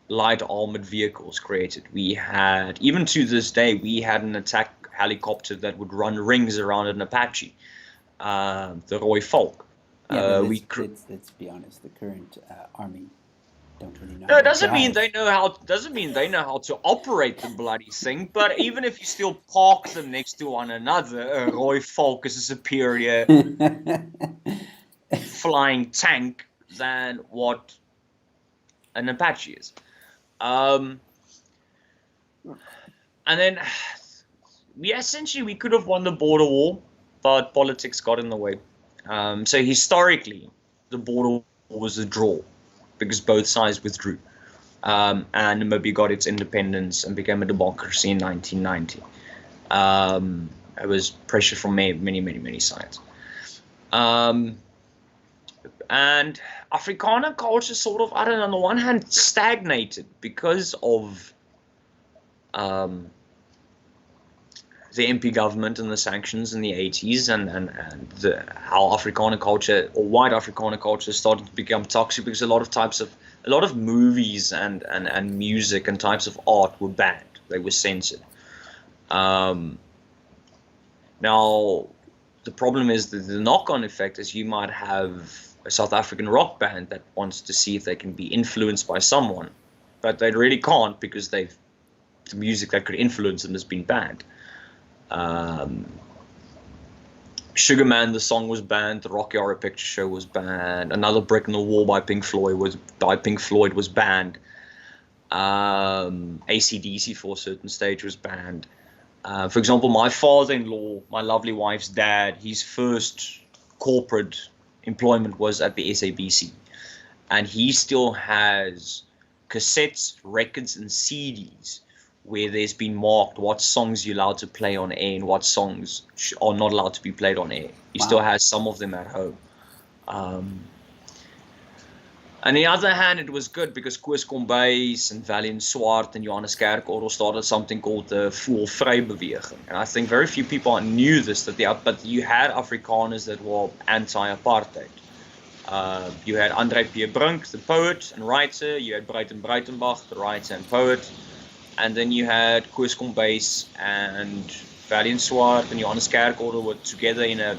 light armored vehicles created. We had, even to this day, we had an attack helicopter that would run rings around an Apache, the Roy Falk. Yeah, but let's be honest. The current army don't really know. No, it doesn't mean they know how. Doesn't mean they know how to operate the bloody thing. But even if you still park them next to one another, Roy Falk is a superior flying tank than what an Apache is. And then we could have won the border war, but politics got in the way. So historically, the border war was a draw, because both sides withdrew. And Namibia got its independence and became a democracy in 1990. It was pressure from many sides. And Afrikaner culture sort of, I don't know, on the one hand, stagnated because of the MP government and the sanctions in the 80s, and how Afrikaner culture, or white Afrikaner culture, started to become toxic, because a lot of movies and music and types of art were banned. They were censored. Now, the problem is that the knock-on effect is you might have a South African rock band that wants to see if they can be influenced by someone, but they really can't, because the music that could influence them has been banned. Sugar Man, the song, was banned. The Rocky Horror Picture Show was banned. Another Brick in the Wall by Pink Floyd was banned. AC/DC for a certain stage was banned. For example, my father-in-law, my lovely wife's dad, his first corporate employment was at the SABC, and he still has cassettes, records, and CDs where there's been marked what songs you're allowed to play on air and what songs are not allowed to be played on air. He still has some of them at home. On the other hand, it was good, because Koos Kombuis and Valiant Swart and Johannes Kerkorrel started something called the Voelvrybeweging. And I think very few people knew this, but you had Afrikaners that were anti-apartheid. You had Andre P. Brink, the poet and writer. You had Bruiten Bruitenbach, the writer and poet. And then you had Koos Kombuis and Valiant Swart and Johannes Kerkorrel were together in a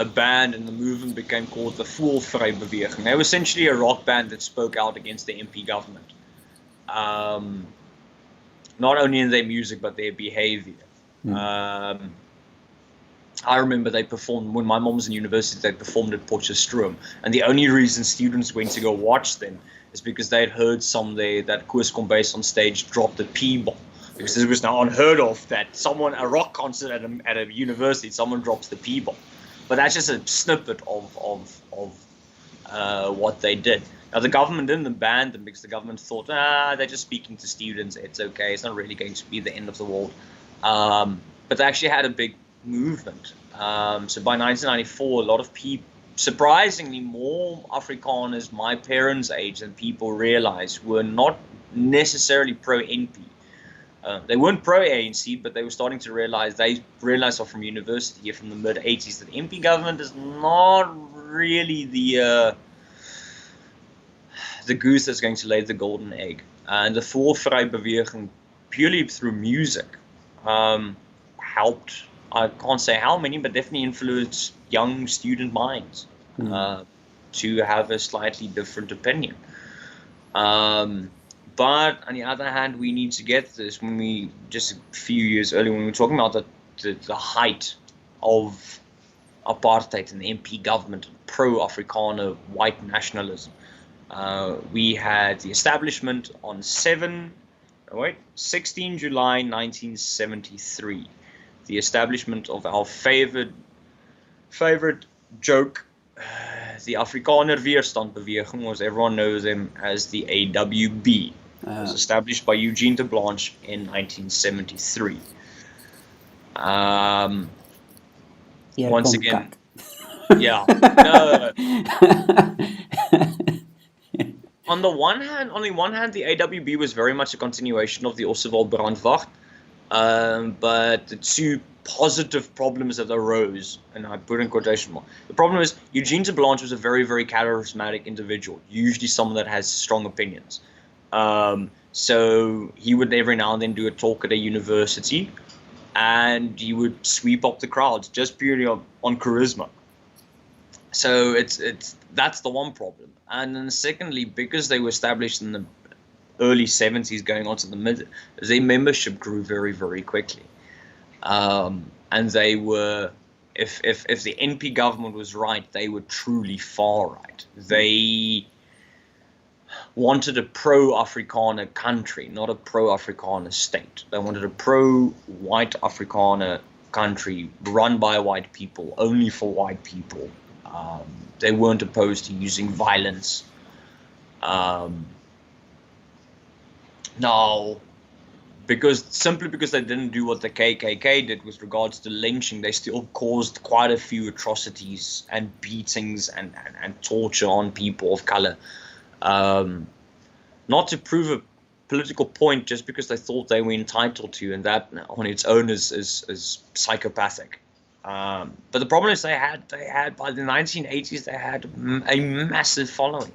band, and the movement became called the Voelvrybeweging. They were essentially a rock band that spoke out against the MP government. Not only in their music, but their behavior. I remember they performed, when my mom was in university, they performed at Potchefstroom. And the only reason students went to go watch them is because they had heard someday that Koos Kombuis on stage dropped a P-bomb. Because this was now unheard of, that a rock concert at a university, someone drops the P-bomb. But that's just a snippet of what they did. Now, the government didn't ban them because the government thought, they're just speaking to students. It's okay. It's not really going to be the end of the world. But they actually had a big movement. So by 1994, a lot of people, surprisingly more Afrikaners my parents' age than people realize, were not necessarily pro-NP. They weren't pro ANC, but they were starting to realize. They realized from university here from the mid '80s that MP government is not really the goose that's going to lay the golden egg. And the Voorvrij beweging, purely through music, helped. I can't say how many, but definitely influenced young student minds to have a slightly different opinion. But on the other hand, we need to get this when we, just a few years earlier, when we were talking about the height of apartheid and the MP government, pro-Afrikaner white nationalism. We had the establishment on 16 July 1973. The establishment of our favorite joke, the Afrikaner Weerstandbeweging, as everyone knows them as the AWB. It was established by Eugene de Blanche in 1973. Once again, yeah. No. On the one hand, the AWB was very much a continuation of the Oswald Brandwacht, but the two positive problems that arose, and I put in quotation marks. The problem is Eugene de Blanche was a very, very charismatic individual, usually someone that has strong opinions. So he would every now and then do a talk at a university, and he would sweep up the crowds just purely on charisma. So that's the one problem. And then secondly, because they were established in the early 70s going on to the mid, their membership grew very, very quickly. And they were, if the NP government was right, they were truly far right. They wanted a pro-Afrikaner country, not a pro-Afrikaner state. They wanted a pro-white Afrikaner country run by white people, only for white people. They weren't opposed to using violence. Now, simply because they didn't do what the KKK did with regards to lynching, they still caused quite a few atrocities and beatings and torture on people of color. Not to prove a political point, just because they thought they were entitled to, and that on its own is psychopathic. But the problem is they had by the 1980s they had a massive following,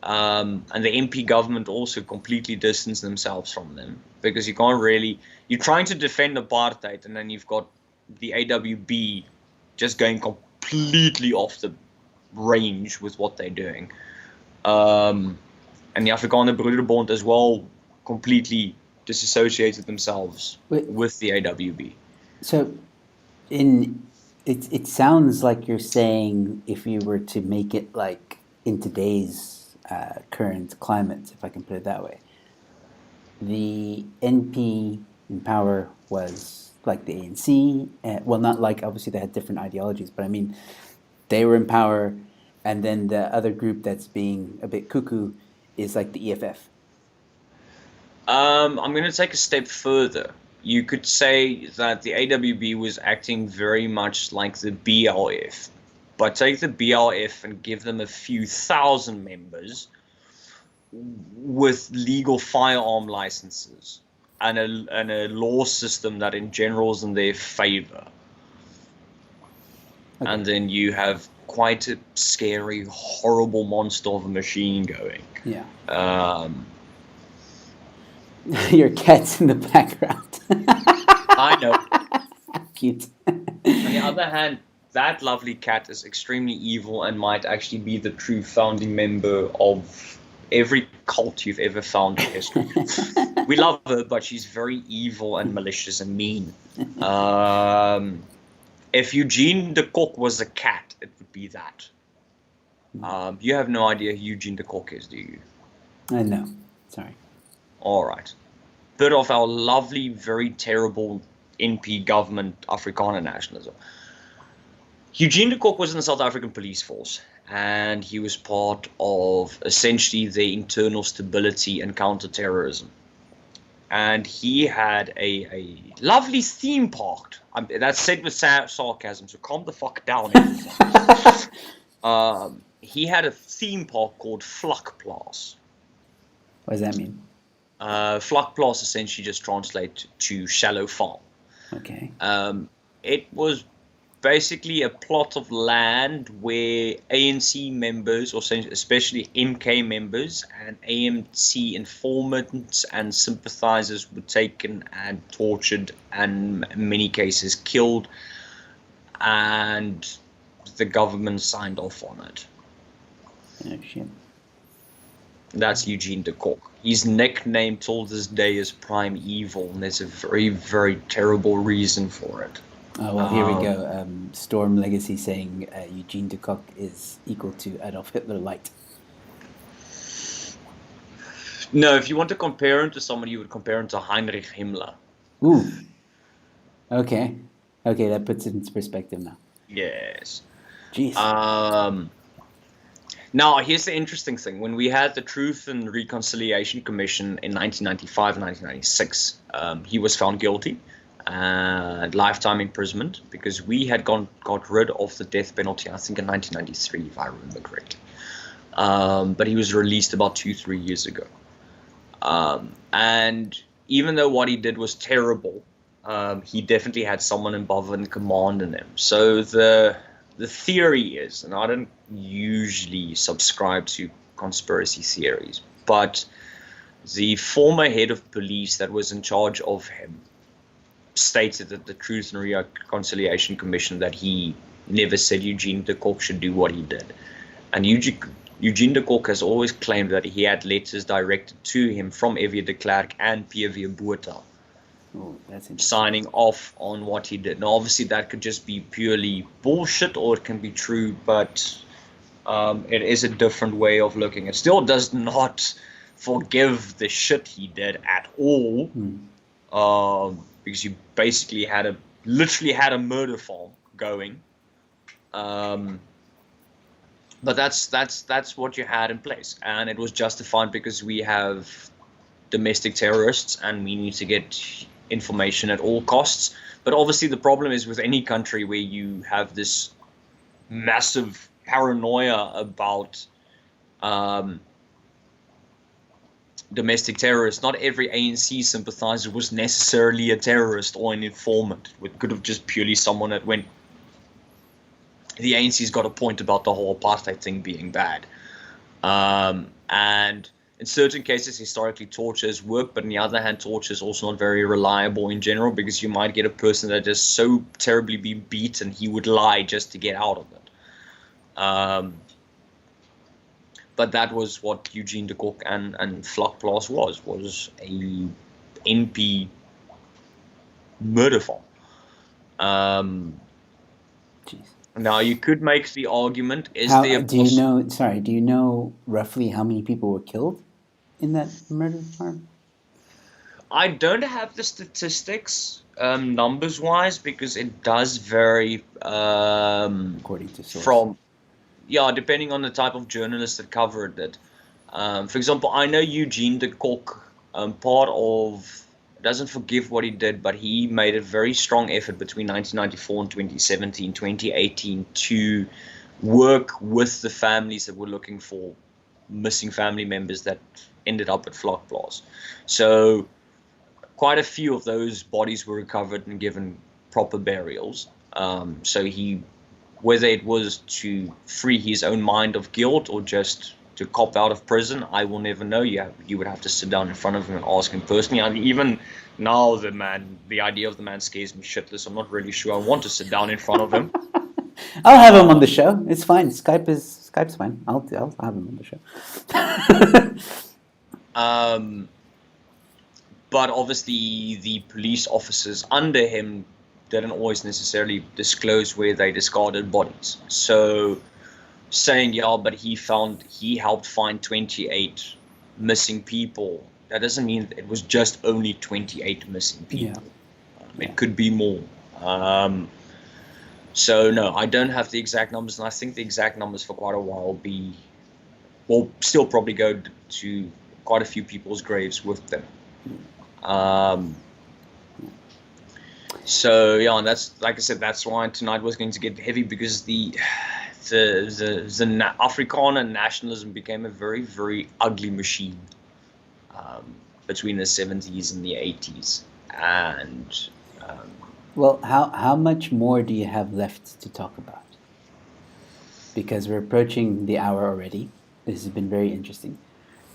and the MP government also completely distanced themselves from them, because you can't really, you're trying to defend apartheid and then you've got the AWB just going completely off the range with what they're doing, and the Afrikaner Broederbond as well completely disassociated themselves with the AWB. So it sounds like you're saying, if you were to make it like in today's current climate, if I can put it that way, the NP in power was like the ANC. Well, not like, obviously they had different ideologies, but I mean, they were in power, and then the other group that's being a bit cuckoo is like the EFF. I'm going to take a step further. You could say that the AWB was acting very much like the BLF, but take the BLF and give them a few thousand members with legal firearm licenses and a law system that in general is in their favor. Okay. And then you have quite a scary, horrible monster of a machine going. Yeah. Your cat's in the background. I know. Cute. On the other hand, that lovely cat is extremely evil and might actually be the true founding member of every cult you've ever found in history. We love her, but she's very evil and malicious and mean. If Eugene de Kock was a cat, it would be that. You have no idea who Eugene de Kock is, do you? No. Sorry. All right. Bit of our lovely, very terrible NP government Afrikaner nationalism. Eugene de Kock was in the South African police force, and he was part of essentially the internal stability and counter-terrorism. And he had a lovely theme park. That's said with sarcasm, so calm the fuck down. He had a theme park called Vlakplaas. What does that mean? Vlakplaas essentially just translates to shallow farm. Okay. It was basically a plot of land where ANC members, or especially MK members, and ANC informants and sympathizers were taken and tortured, and in many cases killed, and the government signed off on it. Oh, shit. That's Eugene de Kock. His nickname till this day is Prime Evil, and there's a very, very terrible reason for it. Oh, well, here we go. Storm Legacy saying Eugene de Kock is equal to Adolf Hitler Light. No, if you want to compare him to somebody, you would compare him to Heinrich Himmler. Ooh. Okay. Okay, that puts it into perspective now. Yes. Jeez. Now, here's the interesting thing. When we had the Truth and Reconciliation Commission in 1995 and 1996, he was found guilty and lifetime imprisonment because we had got rid of the death penalty, I think in 1993, if I remember correctly. But he was released about 2-3 years ago. And even though what he did was terrible, he definitely had someone above in command in him. So the theory is, and I don't usually subscribe to conspiracy theories, but the former head of police that was in charge of him stated at the Truth and Reconciliation Commission that he never said Eugene de Kock should do what he did. And Eugene de Kock has always claimed that he had letters directed to him from F.W. de Klerk and P.W. Botha. Oh, that's interesting. Signing off on what he did. Now, obviously, that could just be purely bullshit, or it can be true, but it is a different way of looking. It still does not forgive the shit he did at all, because you basically literally had a murder farm going. But that's what you had in place, and it was justified because we have domestic terrorists, and we need to get information at all costs. But obviously the problem is with any country where you have this massive paranoia about domestic terrorists, not every ANC sympathizer was necessarily a terrorist or an informant. It could have just purely someone that went, the ANC's got a point about the whole apartheid thing being bad. And in certain cases, historically, torture has worked, but on the other hand, torture is also not very reliable in general, because you might get a person that is so terribly be beaten, he would lie just to get out of it. But that was what Eugene de Kock and Vlakplaas was a NP murder farm. Jeez. Now, you could make the argument, do you know roughly how many people were killed in that murder farm? I don't have the statistics numbers-wise, because it does vary According to source. depending on the type of journalist that covered it. For example, I know Eugene de Kock, doesn't forgive what he did, but he made a very strong effort between 1994 and 2017, 2018 to work with the families that were looking for missing family members that ended up at Vlakplaas. So quite a few of those bodies were recovered and given proper burials. So whether it was to free his own mind of guilt or just to cop out of prison, I will never know. You would have to sit down in front of him and ask him personally. And even now, the idea of the man scares me shitless. I'm not really sure I want to sit down in front of him. I'll have him on the show. It's fine. Skype's fine. I'll have him on the show. But obviously, the police officers under him didn't always necessarily disclose where they discarded bodies. So saying, but he helped find 28 missing people, that doesn't mean that it was just only 28 missing people. Yeah. It could be more. So no, I don't have the exact numbers, and I think the exact numbers for quite a while will still probably go to quite a few people's graves with them. So and that's, like I said, that's why tonight was going to get heavy, because the Afrikaner nationalism became a very, very ugly machine. between the 70s and the 80s. And Well, how much more do you have left to talk about? Because we're approaching the hour already. This has been very interesting.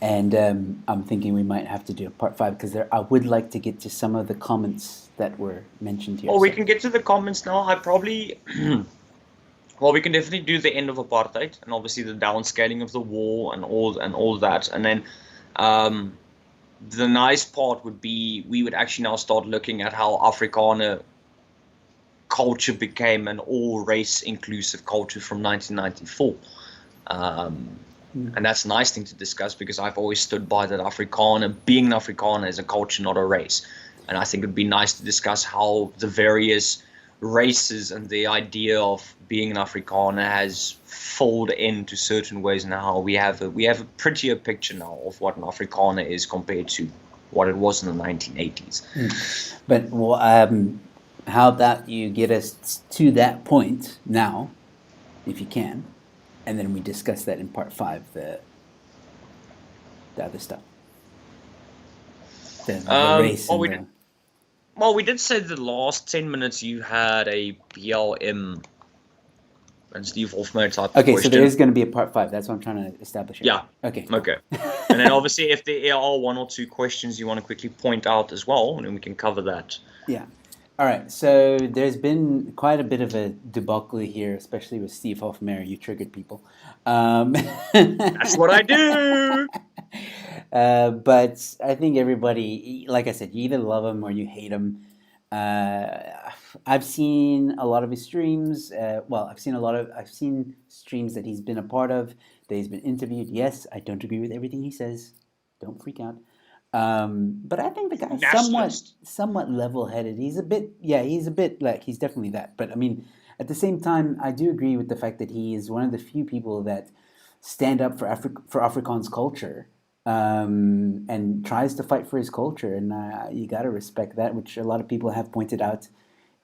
And I'm thinking we might have to do a part five because I would like to get to some of the comments that were mentioned here. well, we So, can get to the comments now. I probably, well, we can definitely do the end of apartheid and obviously the downscaling of the wall and all that. And then the nice part would be we would actually now start looking at how Afrikaner culture became an all-race inclusive culture from 1994. And that's a nice thing to discuss because I've always stood by that Afrikaner, being an Afrikaner is a culture, not a race. And I think it'd be nice to discuss how the various races and the idea of being an Afrikaner has folded into certain ways and how we have a prettier picture now of what an Afrikaner is compared to what it was in the 1980s. but how about you get us to that point now, if you can, and then we discuss that in part five, the other stuff, the race Well, and we did say the last 10 minutes you had a BLM and Steve Hofmeyer type of Okay, question. so there is going to be a part five. That's what I'm trying to establish here. Yeah. Okay. Okay. And then obviously if there are one or two questions you want to quickly point out as well, then we can cover that. Yeah. All right. So there's been quite a bit of a debacle here, especially with Steve Hofmeyer. You triggered people. That's what I do. But I think everybody, like I said, you either love him or you hate him. I've seen a lot of his streams. I've seen streams that he's been a part of, that he's been interviewed. Yes, I don't agree with everything he says. Don't freak out. But I think the guy's somewhat level-headed. He's a bit like, he's definitely that. But I mean, at the same time, I do agree with the fact that he is one of the few people that stand up for Afrikaans culture, and tries to fight for his culture. And you got to respect that, which a lot of people have pointed out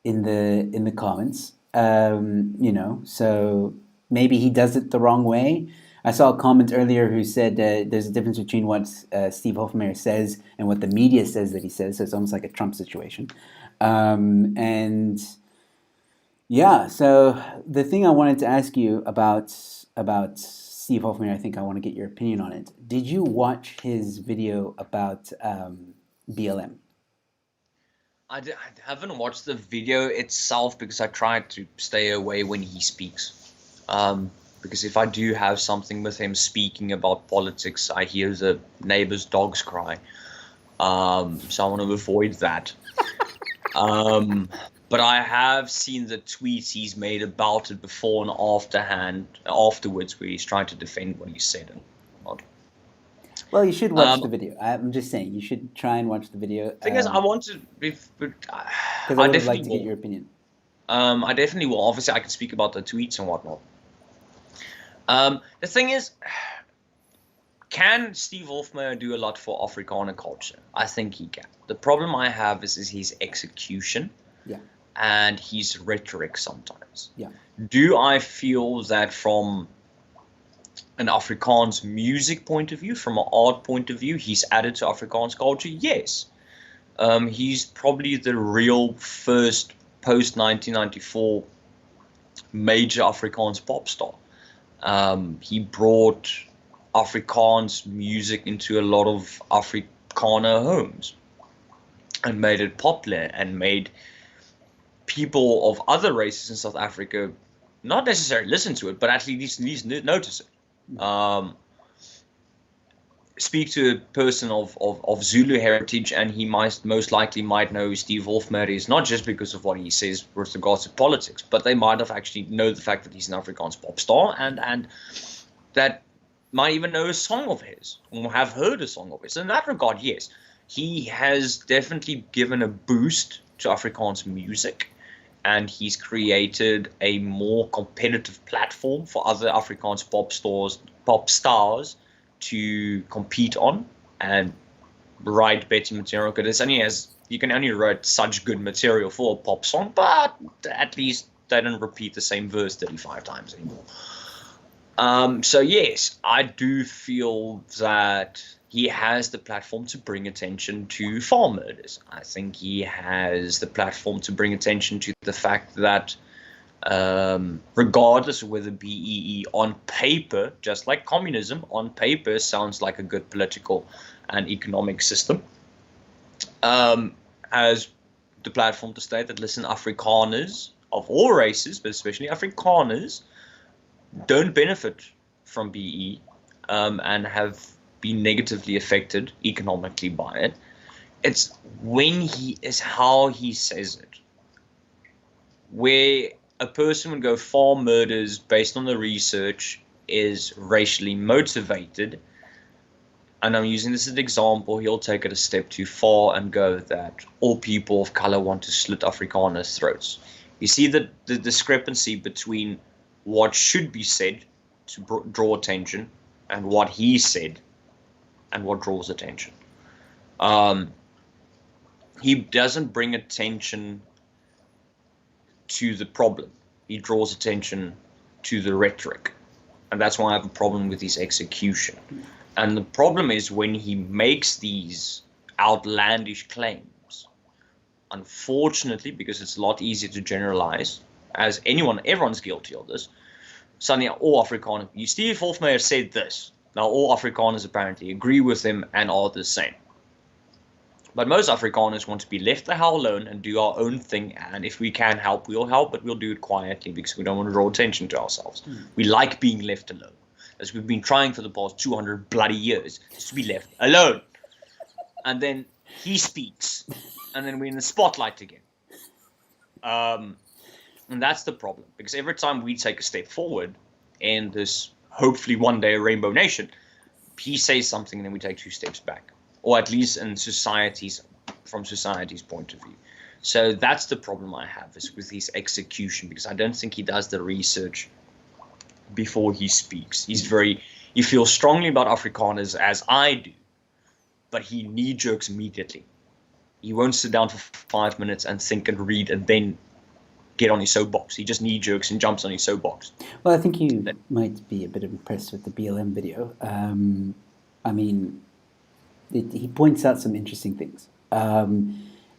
in the comments. So maybe he does it the wrong way. I saw a comment earlier who said there's a difference between what Steve Hofmeyer says and what the media says that he says. So it's almost like a Trump situation. And yeah, so the thing I wanted to ask you about Steve Hofmeyer, I think I want to get your opinion on it. Did you watch his video about BLM? I haven't watched the video itself because I try to stay away when he speaks. Because if I do have something with him speaking about politics, I hear the neighbor's dogs cry. So I want to avoid that. But I have seen the tweets he's made about it before and afterwards, where he's trying to defend what he said. Well, you should watch the video. I'm just saying, you should try and watch the video. The thing is, I want to, because I would like to get your opinion. I definitely will. Obviously, I can speak about the tweets and whatnot. The thing is, can Steve Hofmeyer do a lot for Afrikaner culture? I think he can. The problem I have is his execution. Yeah. And his rhetoric sometimes. Yeah. Do I feel that from an Afrikaans music point of view, from an art point of view, he's added to Afrikaans culture? Yes. He's probably the real first post-1994 major Afrikaans pop star. He brought Afrikaans music into a lot of Afrikaner homes and made it popular and made people of other races in South Africa not necessarily listen to it, but at least notice it. Speak to a person of Zulu heritage, and he most likely might know Steve Hofmeyer is not just because of what he says with regards to politics, but they might have actually know the fact that he's an Afrikaans pop star, and that might even know a song of his or have heard a song of his. In that regard, yes, he has definitely given a boost to Afrikaans music. And he's created a more competitive platform for other Afrikaans pop stars to compete on and write better material. Because you can only write such good material for a pop song, but at least they don't repeat the same verse 35 times anymore. So yes, I do feel that he has the platform to bring attention to farm murders. I think he has the platform to bring attention to the fact that, regardless of whether BEE on paper, just like communism, on paper sounds like a good political and economic system, has the platform to state that, listen, Afrikaners of all races, but especially Afrikaners, don't benefit from BE, and have been negatively affected economically by it. It's when he is how he says it, where a person would go farm murders based on the research is racially motivated. And I'm using this as an example, he'll take it a step too far and go that all people of color want to slit Afrikaners' throats. You see the discrepancy between what should be said to draw attention and what he said and what draws attention. Um, he doesn't bring attention to the problem. He draws attention to the rhetoric. And that's why I have a problem with his execution. And the problem is when he makes these outlandish claims, unfortunately, because it's a lot easier to generalize, as everyone's guilty of this, suddenly all Afrikaners, Steve Hofmeyer said this, now all Afrikaners apparently agree with him and are the same. But most Afrikaners want to be left the hell alone and do our own thing, and if we can help, we'll help, but we'll do it quietly because we don't want to draw attention to ourselves. We like being left alone, as we've been trying for the past 200 bloody years, just to be left alone. And then he speaks, and then we're in the spotlight again. And that's the problem, because every time we take a step forward in this, hopefully one day a rainbow nation, he says something and then we take 2 steps back, or at least from society's point of view. So that's the problem I have, is with his execution, because I don't think he does the research before he speaks. He feels strongly about Afrikaners, as I do, but he knee-jerks immediately. He won't sit down for 5 minutes and think and read and then get on his soapbox. He just knee-jerks and jumps on his soapbox. Well, I think you might be a bit impressed with the BLM video. I mean, he points out some interesting things,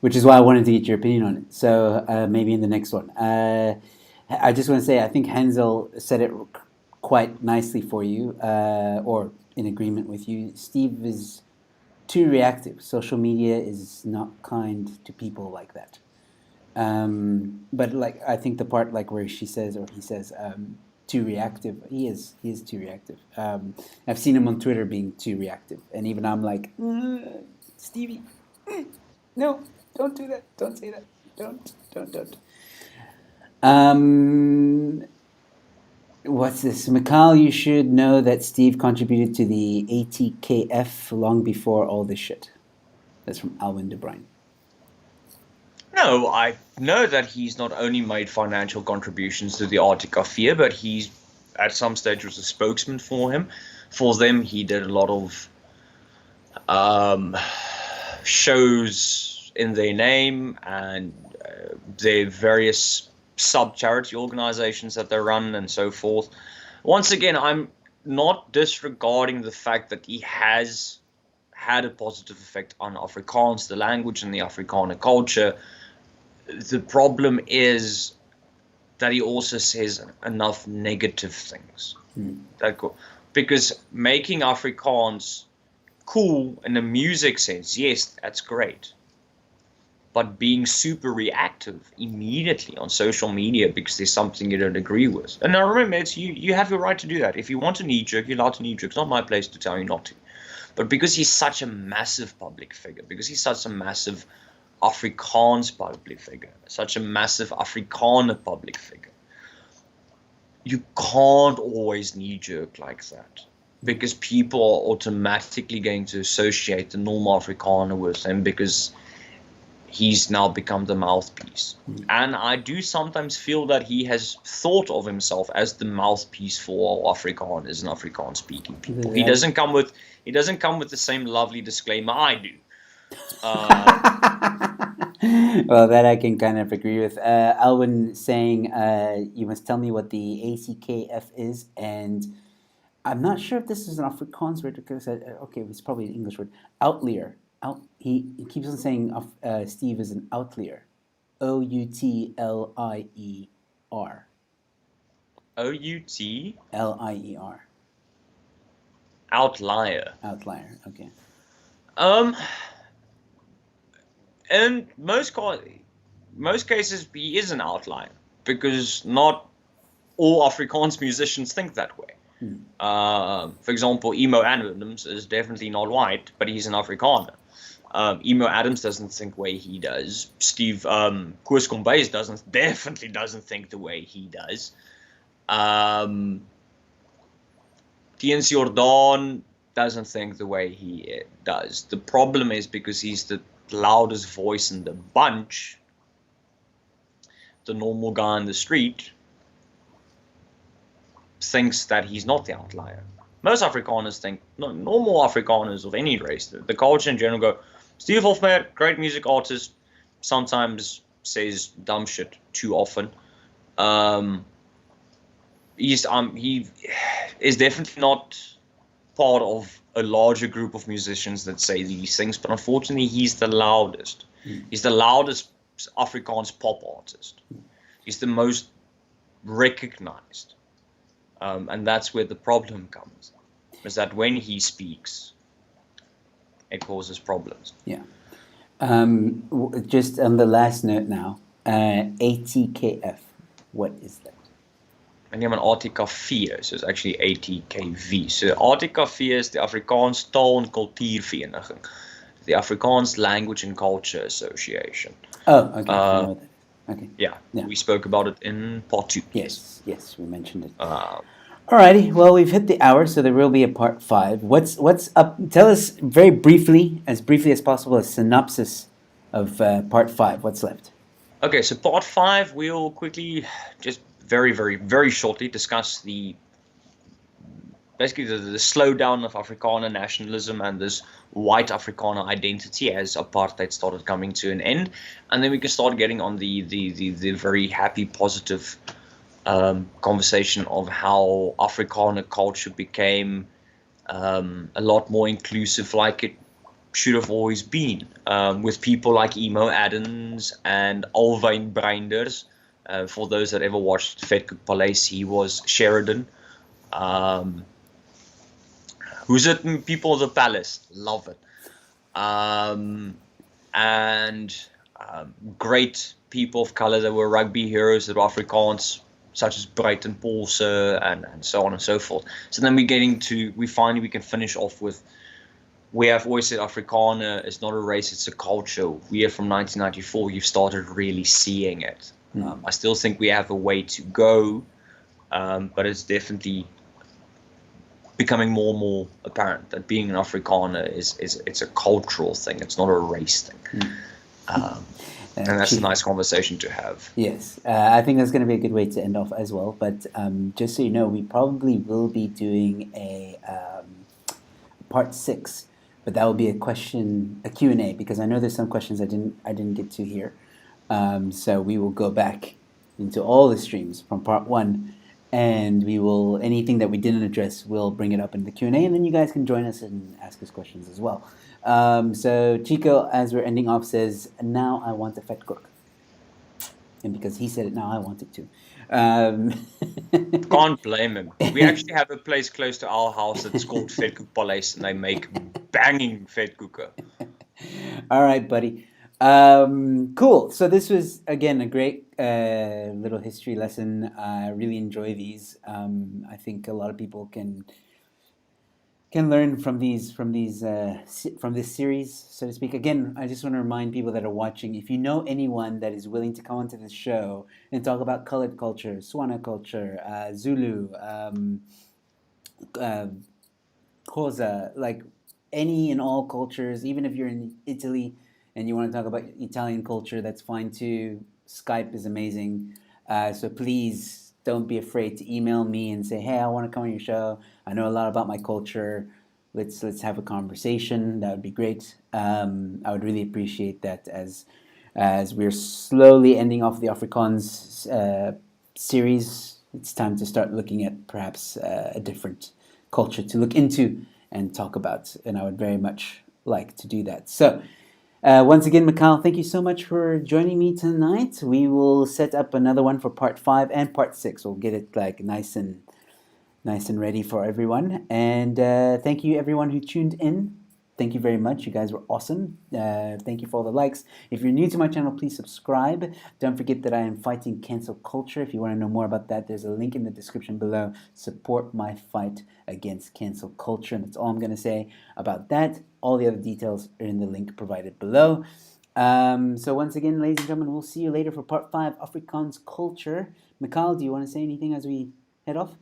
which is why I wanted to get your opinion on it. So maybe in the next one. I just want to say, I think Hansel said it quite nicely for you, or in agreement with you. Steve is too reactive. Social media is not kind to people like that. But like, I think the part like where she says, or he says, too reactive. He is too reactive. I've seen him on Twitter being too reactive, and even I'm like, Stevie, no, don't do that. Don't say that. Don't. What's this? Mikhail, you should know that Steve contributed to the ATKF long before all this shit. That's from Alwyn De Bruyne. No, I know that he's not only made financial contributions to the Arctic of Fear, but he's at some stage was a spokesman for them. He did a lot of shows in their name, and their various sub-charity organizations that they run and so forth. Once again, I'm not disregarding the fact that he has had a positive effect on Afrikaans, the language, and the Afrikaner culture. The problem is that he also says enough negative things. Because making Afrikaans cool in a music sense, yes, that's great. But being super reactive immediately on social media because there's something you don't agree with. And now remember, it's you have your right to do that. If you want to knee-jerk, you're allowed to knee-jerk. It's not my place to tell you not to. But because he's such a massive public figure, because he's such a massive Afrikaans public figure, such a massive Afrikaner public figure, you can't always knee-jerk like that. Because people are automatically going to associate the normal Afrikaner with him because he's now become the mouthpiece. And I do sometimes feel that he has thought of himself as the mouthpiece for all Afrikaners and Afrikaans speaking people. He doesn't come with the same lovely disclaimer I do. Well, that I can kind of agree with. Alwyn saying, you must tell me what the ACKF is, and I'm not sure if this is an Afrikaans word because okay, it's probably an English word. Outlier. He keeps on saying Steve is an outlier. Outlier. O-U-T, Lier. outlier. Outlier. Okay. Um, in most cases, he is an outlier because not all Afrikaans musicians think that way. For example, Emo Adams is definitely not white, but he's an Afrikaner. Emo Adams doesn't think the way he does. Steve Koos Kombuis definitely doesn't think the way he does. TNC Jordan doesn't think the way he does. The problem is because he's the loudest voice in the bunch, the normal guy on the street thinks that he's not the outlier. Most Afrikaners think, no, normal Afrikaners of any race, the culture in general go, Steve Hofmeyer, great music artist, sometimes says dumb shit too often. He is definitely not part of a larger group of musicians that say these things, but unfortunately he's the loudest. He's the loudest Afrikaans pop artist. He's the most recognized. And that's where the problem comes, is that when he speaks, it causes problems. Yeah. Just on the last note now, ATKF, what is that? En neem aan ATKV, so it's actually ATKV. So ATKV is the Afrikaans Taal en Kultuurvereniging, the Afrikaans Language and Culture Association. Oh, okay. I know that. Okay. Yeah, we spoke about it in part 2. Yes, we mentioned it. Alrighty, well, we've hit the hour, so there will be a part 5. What's up? Tell us very briefly as possible, a synopsis of part 5. What's left? Okay, so part 5, we'll quickly, just very, very, very shortly discuss basically the slowdown of Afrikaner nationalism and this white Afrikaner identity as apartheid started coming to an end, and then we can start getting on the very happy, positive conversation of how Afrikaner culture became a lot more inclusive, like it should have always been, with people like Emo Adams and Alwyn Breinders. For those that ever watched Vetkoek Paleis, he was Sheridan. Who's it? People of the Palace. Love it. And great people of color that were rugby heroes that were Afrikaans, such as Brighton Paulse and so on and so forth. So then we can finish off with, we have always said Afrikaner is not a race, it's a culture. We are from 1994, you've started really seeing it. I still think we have a way to go, but it's definitely becoming more and more apparent that being an Afrikaner it's a cultural thing. It's not a race thing. And that's a nice conversation to have. Yes, I think that's going to be a good way to end off as well. But just so you know, we probably will be doing a part 6, but that will be a Q&A, because I know there's some questions I didn't get to here. So we will go back into all the streams from part 1, and we will, anything that we didn't address, we'll bring it up in the Q&A, and then you guys can join us and ask us questions as well. So Chico, as we're ending off, says, now I want a vetkoek. And because he said it, now I want it too. Can't blame him. We actually have a place close to our house that's called Vetkoek Paleis, and they make banging vetkoeken. All right, buddy. Cool. So this was, again, a great little history lesson. I really enjoy these. I think a lot of people can learn from this series, so to speak. Again, I just want to remind people that are watching, if you know anyone that is willing to come onto this show and talk about colored culture, Swana culture, Zulu, Xhosa, like any and all cultures, even if you're in Italy and you want to talk about Italian culture, that's fine too. Skype is amazing. So please don't be afraid to email me and say, hey, I want to come on your show. I know a lot about my culture. Let's have a conversation. That would be great. I would really appreciate that as we're slowly ending off the Afrikaans series. It's time to start looking at perhaps a different culture to look into and talk about, and I would very much like to do that. So, once again, Mikhail, thank you so much for joining me tonight. We will set up another one for part 5 and part 6. We'll get it like nice and ready for everyone. And thank you, everyone who tuned in. Thank you very much. You guys were awesome. Thank you for all the likes. If you're new to my channel, please subscribe. Don't forget that I am fighting cancel culture. If you want to know more about that, there's a link in the description below. Support my fight against cancel culture. And that's all I'm going to say about that. All the other details are in the link provided below. So once again, ladies and gentlemen, we'll see you later for part 5, Afrikaans Culture. Mikhail, do you want to say anything as we head off?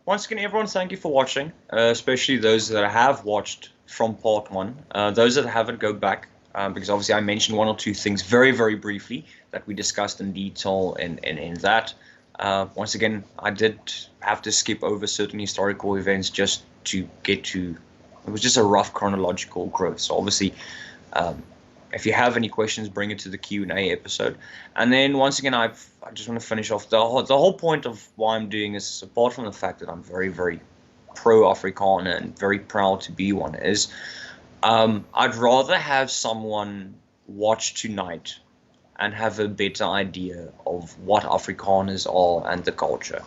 Once again, everyone, thank you for watching, especially those that have watched from part 1. Those that haven't, go back, because obviously I mentioned 1 or 2 things very, very briefly that we discussed in detail in that. Once again, I did have to skip over certain historical events just to get to, it was just a rough chronological growth. So obviously, if you have any questions, bring it to the Q&A episode. And then once again, I just want to finish off the whole point of why I'm doing this, apart from the fact that I'm very, very pro-Afrikaner and very proud to be one, is I'd rather have someone watch tonight and have a better idea of what Afrikaners are and the culture.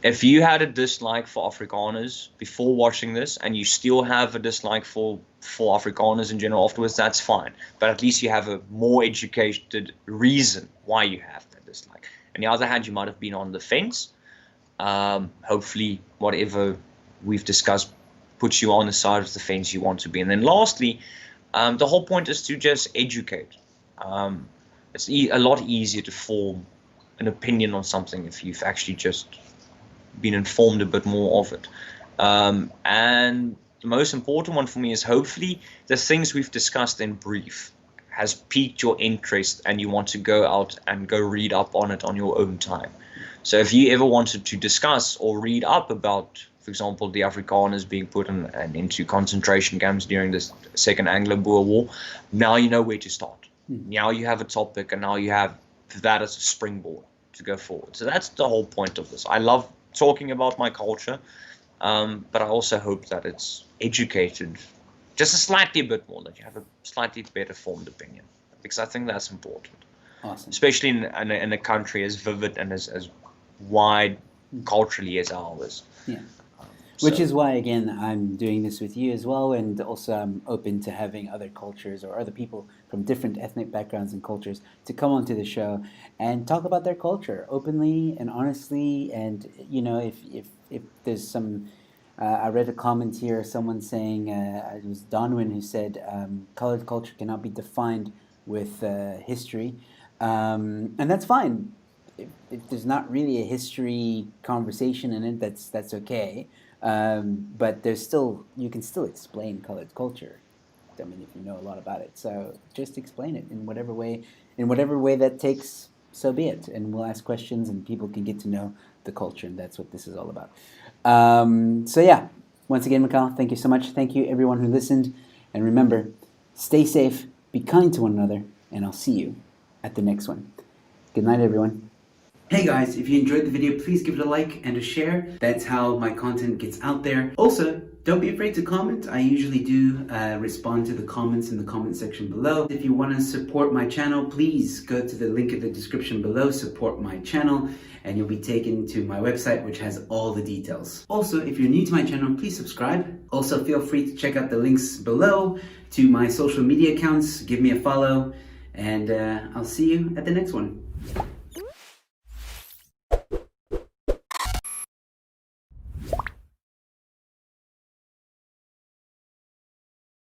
If you had a dislike for Afrikaners before watching this, and you still have a dislike for Afrikaners in general afterwards, that's fine. But at least you have a more educated reason why you have that dislike. On the other hand, you might have been on the fence. Hopefully, whatever we've discussed puts you on the side of the fence you want to be. And then lastly, the whole point is to just educate. It's a lot easier to form an opinion on something if you've actually just been informed a bit more of it. And the most important one for me is hopefully the things we've discussed in brief has piqued your interest and you want to go out and go read up on it on your own time. So if you ever wanted to discuss or read up about, for example, the Afrikaners being put into concentration camps during the Second Anglo-Boer War, now you know where to start. Now you have a topic, and now you have that as a springboard to go forward. So that's the whole point of this. I love talking about my culture, but I also hope that it's educated just a slightly bit more, that you have a slightly better formed opinion, because I think that's important. Awesome. Especially in a country as vivid and as wide culturally as ours. Yeah. Which is why, again, I'm doing this with you as well, and also I'm open to having other cultures or other people from different ethnic backgrounds and cultures to come onto the show and talk about their culture openly and honestly. And, you know, if there's some, I read a comment here, someone saying, it was Donwin who said, colored culture cannot be defined with history. And that's fine. If there's not really a history conversation in it, that's okay. But there's still, you can still explain colored culture. I mean, if you know a lot about it, so just explain it in whatever way that takes. So be it, and we'll ask questions, and people can get to know the culture, and that's what this is all about. So yeah, once again, Mikhail, thank you so much. Thank you, everyone who listened, and remember, stay safe, be kind to one another, and I'll see you at the next one. Good night, everyone. Hey guys, if you enjoyed the video, please give it a like and a share. That's how my content gets out there. Also, don't be afraid to comment. I usually do respond to the comments in the comment section below. If you want to support my channel, please go to the link in the description below, support my channel, and you'll be taken to my website, which has all the details. Also, if you're new to my channel, please subscribe. Also, feel free to check out the links below to my social media accounts. Give me a follow, and I'll see you at the next one.